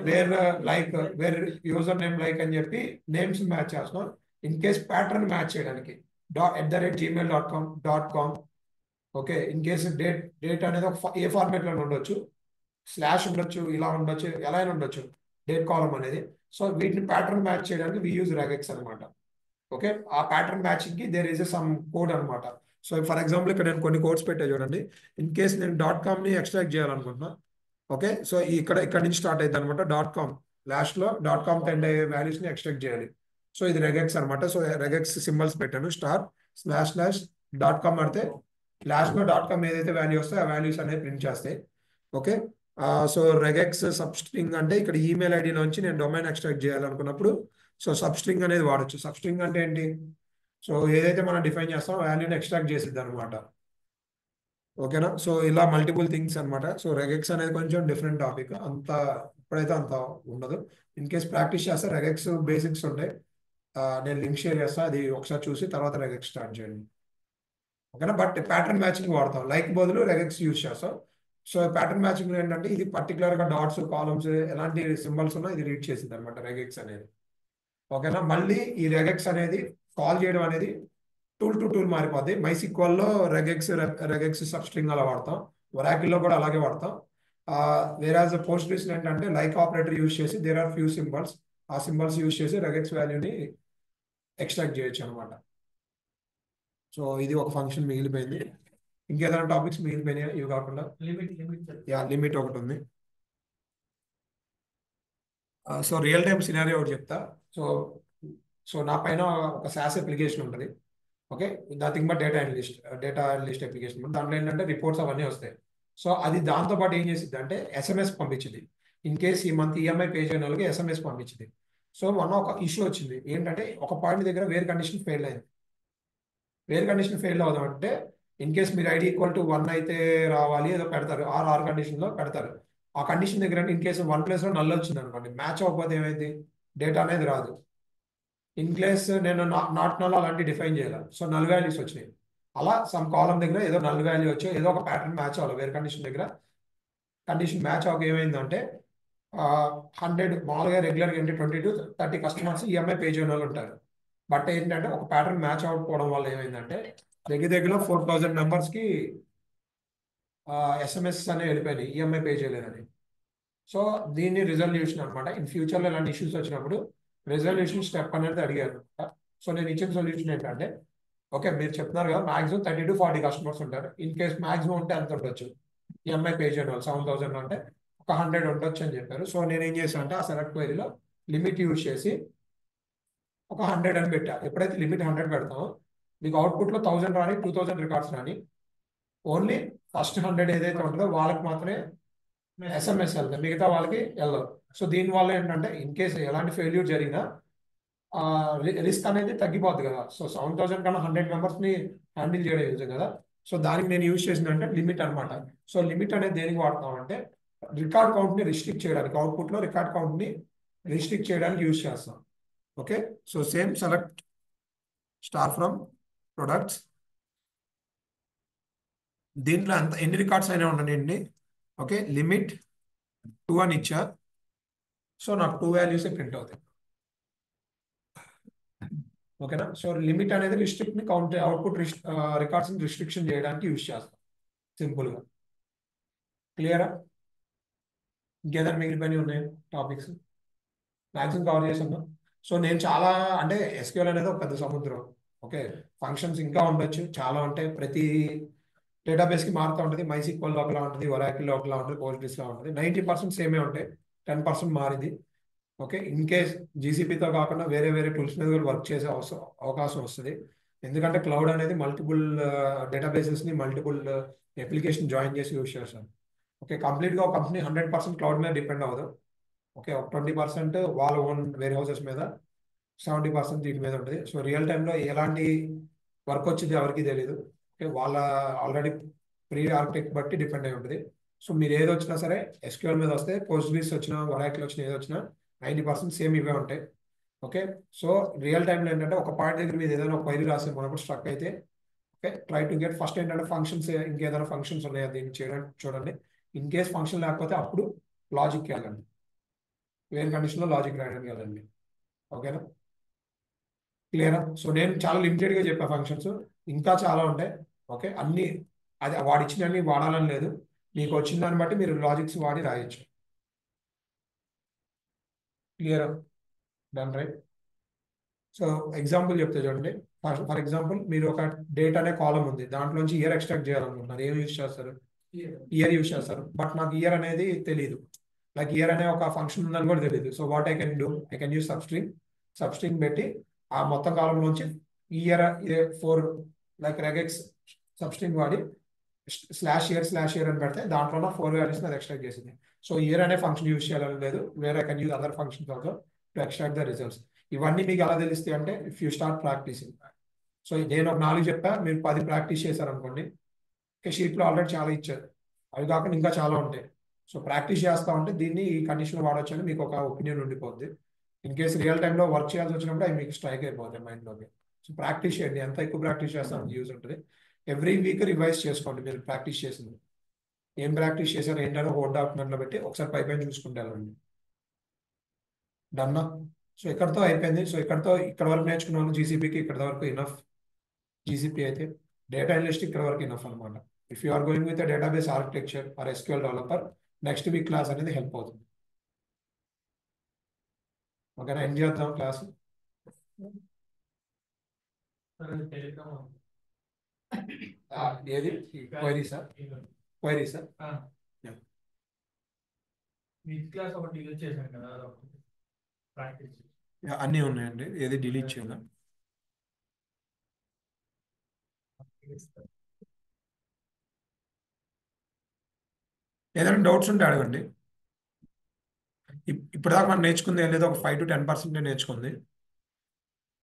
where like where user name like అని చెప్పి నేమ్స్ మ్యాచ్ చేస్తున్నాం. ఇన్ కేస్ ప్యాటర్న్ మ్యాచ్ చేయడానికి @gmail.com. Okay, in case date అనేది ఏ ఫార్మేట్ లో ఉండొచ్చు, స్లాష్ ఉండొచ్చు, ఇలా ఉండొచ్చు, ఎలా అయినా ఉండొచ్చు డేట్ కాలం అనేది. సో వీటిని ప్యాటర్న్ మ్యాచ్ చేయడానికి వి యూజ్ రెగెక్స్ అనమాట. ఓకే, ఆ ప్యాటర్న్ మ్యాచింగ్ కి దేర్ ఈస్ సమ్ కోడ్ అనమాట. సో ఫర్ ఎగ్జాంపుల్ ఇక్కడ నేను కొన్ని కోడ్స్ పెట్టా చూడండి. ఇన్ కేస్ నేను .com ని ఎక్స్ట్రాక్ట్ చేయాలనుకుంటున్నా. ఓకే, సో ఇక్కడ నుంచి స్టార్ట్ అవుతుంది అనమాట. .com లాస్ట్ లో .com ఎండ్ అయ్యే వాల్యూస్ ని ఎక్స్ట్రాక్ట్ చేయాలి. సో ఇది రెగెక్స్ అనమాట. సో రెగెక్స్ సింబల్స్ పెట్టాను, */.com అంటే లాస్ట్ లో .com ఏదైతే వాల్యూ వస్తే ఆ వాల్యూస్ అనేవి ప్రింట్ చేస్తాయి. ఓకే, సో రెగెక్స్ సబ్స్ట్రింగ్ అంటే ఇక్కడ ఈమెయిల్ ఐడి నుంచి నేను డొమైన్ ఎక్స్ట్రాక్ట్ చేయాలనుకున్నప్పుడు సో సబ్స్ట్రింగ్ అనేది వాడచ్చు. సబ్స్ట్రింగ్ అంటే ఏంటి? సో ఏదైతే మనం డిఫైన్ చేస్తామో వాల్యూని ఎక్స్ట్రాక్ట్ చేసిద్ది అనమాట. ఓకేనా? సో ఇలా మల్టిపుల్ థింగ్స్ అనమాట. సో రెగెక్స్ అనేది కొంచెం డిఫరెంట్ టాపిక్, అంత ఇప్పుడైతే అంత ఉండదు. ఇన్ కేస్ ప్రాక్టీస్ చేస్తే రెగెక్స్ బేసిక్స్ ఉంటాయి. నేను లింక్ షేర్ చేస్తా, అది ఒకసారి చూసి తర్వాత రెగెక్స్ స్టార్ట్ చేయండి. ఓకేనా? బట్ ప్యాటర్న్ మ్యాచింగ్ వాడతాం, లైక్ బదులు రెగెక్స్ యూజ్ చేస్తాం. సో ప్యాటర్న్ మ్యాచింగ్ ఏంటంటే ఇది పర్టికులర్ గా డాట్స్, కాలమ్స్ ఎలాంటి సింబల్స్ ఉన్నా ఇది రీడ్ చేసింది అనమాట రెగెక్స్ అనేది. ఓకేనా? మళ్ళీ ఈ రెగెక్స్ అనేది కాల్ చేయడం అనేది టూల్ టు టూల్ మారిపోద్ది. MySQL లో రెగెక్స్ సబ్స్ట్రింగ్ అలా వాడతాం, Oracle లో కూడా అలాగే వాడతాం. వేరాజ్ పోస్ట్గ్రెస్ ఏంటంటే లైక్ ఆపరేటర్ యూజ్ చేసి దేర్ ఆర్ ఫ్యూ సింబల్స్, ఆ సింబల్స్ యూజ్ చేసి రెగెక్స్ వాల్యూని ఎక్స్ట్రాక్ట్ చేయొచ్చు అనమాట. సో ఇది ఒక ఫంక్షన్ మిగిలిపోయింది. ఇంకేదైనా టాపిక్స్ మిగిలిపోయినాయా ఇవి కాకుండా? లిమిట్ ఒకటి ఉంది. సో రియల్ టైమ్ సినారియో ఒకటి చెప్తా. సో నా పైన ఒక SaaS అప్లికేషన్ ఉంటుంది. Okay, nothing but data analyst application. దాంట్లో ఏంటంటే రిపోర్ట్స్ అవన్నీ వస్తాయి. సో అది దాంతో పాటు ఏం చేసింది అంటే SMS పంపించింది. ఇన్ కేస్ ఈ మంత్ EMI పే చేయని వాళ్ళకి SMS పంపించింది. సో మొన్న ఒక ఇష్యూ వచ్చింది ఏంటంటే ఒక పాయింట్ దగ్గర వేర్ కండిషన్ ఫెయిల్ అయింది. వేర్ కండిషన్ ఫెయిల్ అవుదాం అంటే ఇన్ కేస్ మీరు ID = 1 అయితే రావాలి ఏదో పెడతారు, ఆర్ కండిషన్ లో పెడతారు. ఆ కండిషన్ దగ్గర ఇన్ కేసు 1 ప్లేస్ లో నల్ వచ్చింది అనుకోండి, మ్యాచ్ అవ్వకపోతే ఏమైంది, డేటా అనేది రాదు. ఇన్ కేస్ నేను నాట్ నల్ అలాంటి డిఫైన్ చేయాలి, సో నల్ వాల్యూస్ వచ్చినాయి. అలా సమ్ కాలం దగ్గర ఏదో నల్ వాల్యూ వచ్చి ఏదో ఒక ప్యాటర్న్ మ్యాచ్ అవ్వాలి. వేర్ కండిషన్ దగ్గర కండిషన్ మ్యాచ్ అవ్వక ఏమైందంటే 100 మామూలుగా రెగ్యులర్గా 20 to 30 కస్టమర్స్ EMI పే చేయని వాళ్ళు ఉంటారు. బట్ ఏంటంటే ఒక ప్యాటర్న్ మ్యాచ్ అవ్వకపోవడం వల్ల ఏమైందంటే దగ్గర 4,000 మెంబర్స్ కి SMS అనేవి వెళ్ళిపోయినాయి EMI పే చేయలేదని. సో దీన్ని రిజల్యూషన్ అనమాట. ఇన్ ఫ్యూచర్లో ఇలాంటి ఇష్యూస్ వచ్చినప్పుడు రిజల్యూషన్ స్టెప్ అనేది అడిగారు. సో నేను ఇచ్చిన సొల్యూషన్ ఏంటంటే ఓకే మీరు చెప్తున్నారు కదా మాక్సిమం 30 to 40 కస్టమర్స్ ఉంటారు. ఇన్ కేస్ మాక్సిమం ఉంటే ఎంత ఉండొచ్చు, EMI పే చేయని వాళ్ళు 7,000 అంటే ఒక 100 ఉండొచ్చు అని చెప్పారు. సో నేను ఏం చేశాను అంటే ఆ సెలెక్ట్ క్వైరీలో లిమిట్ యూజ్ చేసి ఒక 100 అని పెట్టా. ఎప్పుడైతే లిమిట్ 100 పెడతామో మీకు అవుట్పుట్లో 1000 రాని, 2000 రికార్డ్స్ రాని, ఓన్లీ ఫస్ట్ 100 ఏదైతే ఉంటుందో వాళ్ళకి మాత్రమే SMS వెళ్తాయి, మిగతా వాళ్ళకి వెళ్ళదు. సో దీనివల్ల ఏంటంటే ఇన్ కేసు ఎలాంటి ఫెయిల్యూర్ జరిగినా రిస్క్ అనేది తగ్గిపోద్ది కదా. సో 7,000 కన్నా 100 మెంబర్స్ని హ్యాండిల్ చేయడం యూజ్ కదా. సో దానికి నేను యూజ్ చేసిందంటే లిమిట్ అనమాట. సో లిమిట్ అనేది దేనికి వాడతాం అంటే రికార్డ్ కౌంట్ని రిస్ట్రిక్ట్ చేయడానికి, అవుట్పుట్లో రికార్డ్ కౌంట్ని రిస్ట్రిక్ట్ చేయడానికి యూజ్ చేస్తాం. Okay, so same select star from products. దీంట్లో అంత ఎన్ని రికార్డ్స్ అయినా ఉండనండి. ఓకే, లిమిట్ 2 అని ఇచ్చా. సో నాకు 2 వాల్యూసే ప్రింట్ అవుతాయి. ఓకేనా? సో లిమిట్ అనేది రిస్ట్రిక్ట్ ని కౌంట్ అవుట్పుట్ రికార్డ్స్ ని రిస్ట్రిక్షన్ చేయడానికి యూజ్ చేస్తాం సింపుల్గా. క్లియరా? ఇంకేదైనా మిగిలిపోయి ఉన్నాయి టాపిక్స్? మ్యాక్సిమం కవర్ చేసాను. సో నేను చాలా అంటే SQL అనేది ఒక పెద్ద సముద్రం. ఓకే, ఫంక్షన్స్ ఇంకా ఉండొచ్చు, చాలా ఉంటాయి. ప్రతి డేటాబేస్కి మారుతూ ఉంటుంది. MySQL ఒకలా ఉంటుంది, Oracle ఒకలా ఉంటుంది, Postgresలో ఉంటుంది. 90% సేమే ఉంటాయి, 10% మారింది. ఓకే, ఇన్ కేస్ GCPతో కాకుండా వేరే టూల్స్ మీద కూడా వర్క్ చేసే అవకాశం వస్తుంది. ఎందుకంటే క్లౌడ్ అనేది మల్టిపుల్ డేటాబేసెస్ని మల్టిపుల్ అప్లికేషన్ జాయిన్ చేసి యూజ్ చేస్తాం. ఓకే, కంప్లీట్గా ఒక కంపెనీ 100% క్లౌడ్ మీద డిపెండ్ అవ్వదు. ఓకే, ఒక 20% వాళ్ళ ఓన్ వేర్ హౌసెస్ మీద, 70% దీని మీద ఉంటుంది. సో రియల్ టైంలో ఎలాంటి వర్క్ వచ్చింది ఎవరికి తెలియదు. ఓకే, వాళ్ళ ఆల్రెడీ ప్రీ ఆర్కిటెక్ట్ బట్టి డిపెండ్ అయి ఉంటుంది. సో మీరు ఏది వచ్చినా సరే SQL మీద వస్తే, Postgres వచ్చినా, Oracle వచ్చినా, ఏది వచ్చినా 90% సేమ్ ఇవే ఉంటాయి. ఓకే, సో రియల్ టైంలో ఏంటంటే ఒక పాయింట్ దగ్గర మీరు ఏదైనా ఒక క్వైరీ రాసి మనప్పుడు స్ట్రక్ అయితే okay try to get first ఏంటంటే ఫంక్షన్స్, ఇంకేదైనా ఫంక్షన్స్ ఉన్నాయా దీన్ని చేయడానికి చూడండి. ఇన్ కేస్ ఫంక్షన్ లేకపోతే అప్పుడు లాజిక్కి వెళ్ళండి. వేర్ కండిషన్లో లాజిక్ రాయడానికి వెళ్ళండి. ఓకేనా, క్లియరా? సో నేను చాలా లిమిటెడ్గా చెప్పా ఫంక్షన్స్, ఇంకా చాలా ఉంటాయి. ఓకే, అన్ని అది వాడు ఇచ్చినన్ని వాడాలని లేదు, మీకు వచ్చిన దాన్ని బట్టి మీరు లాజిక్స్ వాడి రాయొచ్చు. క్లియరా? Done right. సో ఎగ్జాంపుల్ చెప్తే చూడండి. ఫర్ ఎగ్జాంపుల్ మీరు ఒక డేట్ అనే కాలం ఉంది, దాంట్లోంచి ఇయర్ ఎక్స్ట్రాక్ట్ చేయాలనుకుంటున్నారు. ఏం యూజ్ చేస్తారు? ఇయర్ యూజ్ చేస్తారు. బట్ నాకు ఇయర్ అనేది తెలియదు, లైక్ ఇయర్ అనే ఒక ఫంక్షన్ ఉందని కూడా తెలియదు. So what I can do, I can use substring పెట్టి ఆ మొత్తం కాలంలోంచి ఇయర్ 4 లైక్ రెగెక్స్ సబ్స్ట్రింగ్ వాడి /ఇయర్ అని పెడితే దాంట్లో 4 వాల్యూస్ అది ఎక్స్ట్రాక్ట్ చేసింది. సో ఇయర్ అనే ఫంక్షన్ యూజ్ చేయాలని లేదు, వేరే I can use other functions also to extract the results. ఇవన్నీ మీకు ఎలా తెలుస్తాయి అంటే if you start practicing. So నేను ఒక 4 చెప్పా, మీరు 10 ప్రాక్టీస్ చేశారనుకోండి, షీట్లో ఆల్రెడీ చాలా ఇచ్చారు, అవి కాకుండా ఇంకా చాలా ఉంటాయి. సో ప్రాక్టీస్ చేస్తూ ఉంటే దీన్ని ఈ కండిషన్లో వాడొచ్చు అని మీకు ఒక ఒపీనియన్ ఉండిపోద్ది. ఇన్ కేసు రియల్ టైంలో వర్క్ చేయాల్సి వచ్చినప్పుడు అవి మీకు స్ట్రైక్ అయిపోతాయి మైండ్లోకి. సో ప్రాక్టీస్ చేయండి, ఎంత ఎక్కువ ప్రాక్టీస్ చేస్తే అంత యూజ్ ఉంటుంది. ఎవ్రీ వీక్ రివైజ్ చేసుకోండి మీరు ప్రాక్టీస్ చేసింది, ఏం ప్రాక్టీస్ చేశారు ఏంటని ఒక వర్డ్ డాక్యుమెంట్లో పెట్టి ఒకసారి పైపైన చూసుకుంటే వెళ్ళండి. డన్నా? సో ఇక్కడతో అయిపోయింది. సో ఇక్కడ వరకు నేర్చుకున్న వాళ్ళు జీసీపీకి ఇక్కడ వరకు ఇనఫ్. జీసీపీ అయితే డేటా అనలిస్ట్ ఇక్కడ వరకు ఇనఫ్ అనమాట. If you are going with database architecture or SQL developer, next week class అనేది హెల్ప్ అవుతుంది. ఓకేనా, ఎండ్ చేద్దాం క్లాస్. ఏది query sir? Query sir class ఒకటి యూజ్ చేశాను కదా, ప్రాక్టీస్ అన్నీ ఉన్నాయండి, ఏది డిలీట్ చేయాలి. ఏదైనా డౌట్స్ ఉంటే అడగండి. ఇప్పటిదాకా మనం నేర్చుకుంది ఏం లేదు, ఒక 5 to 10% నేర్చుకుంది.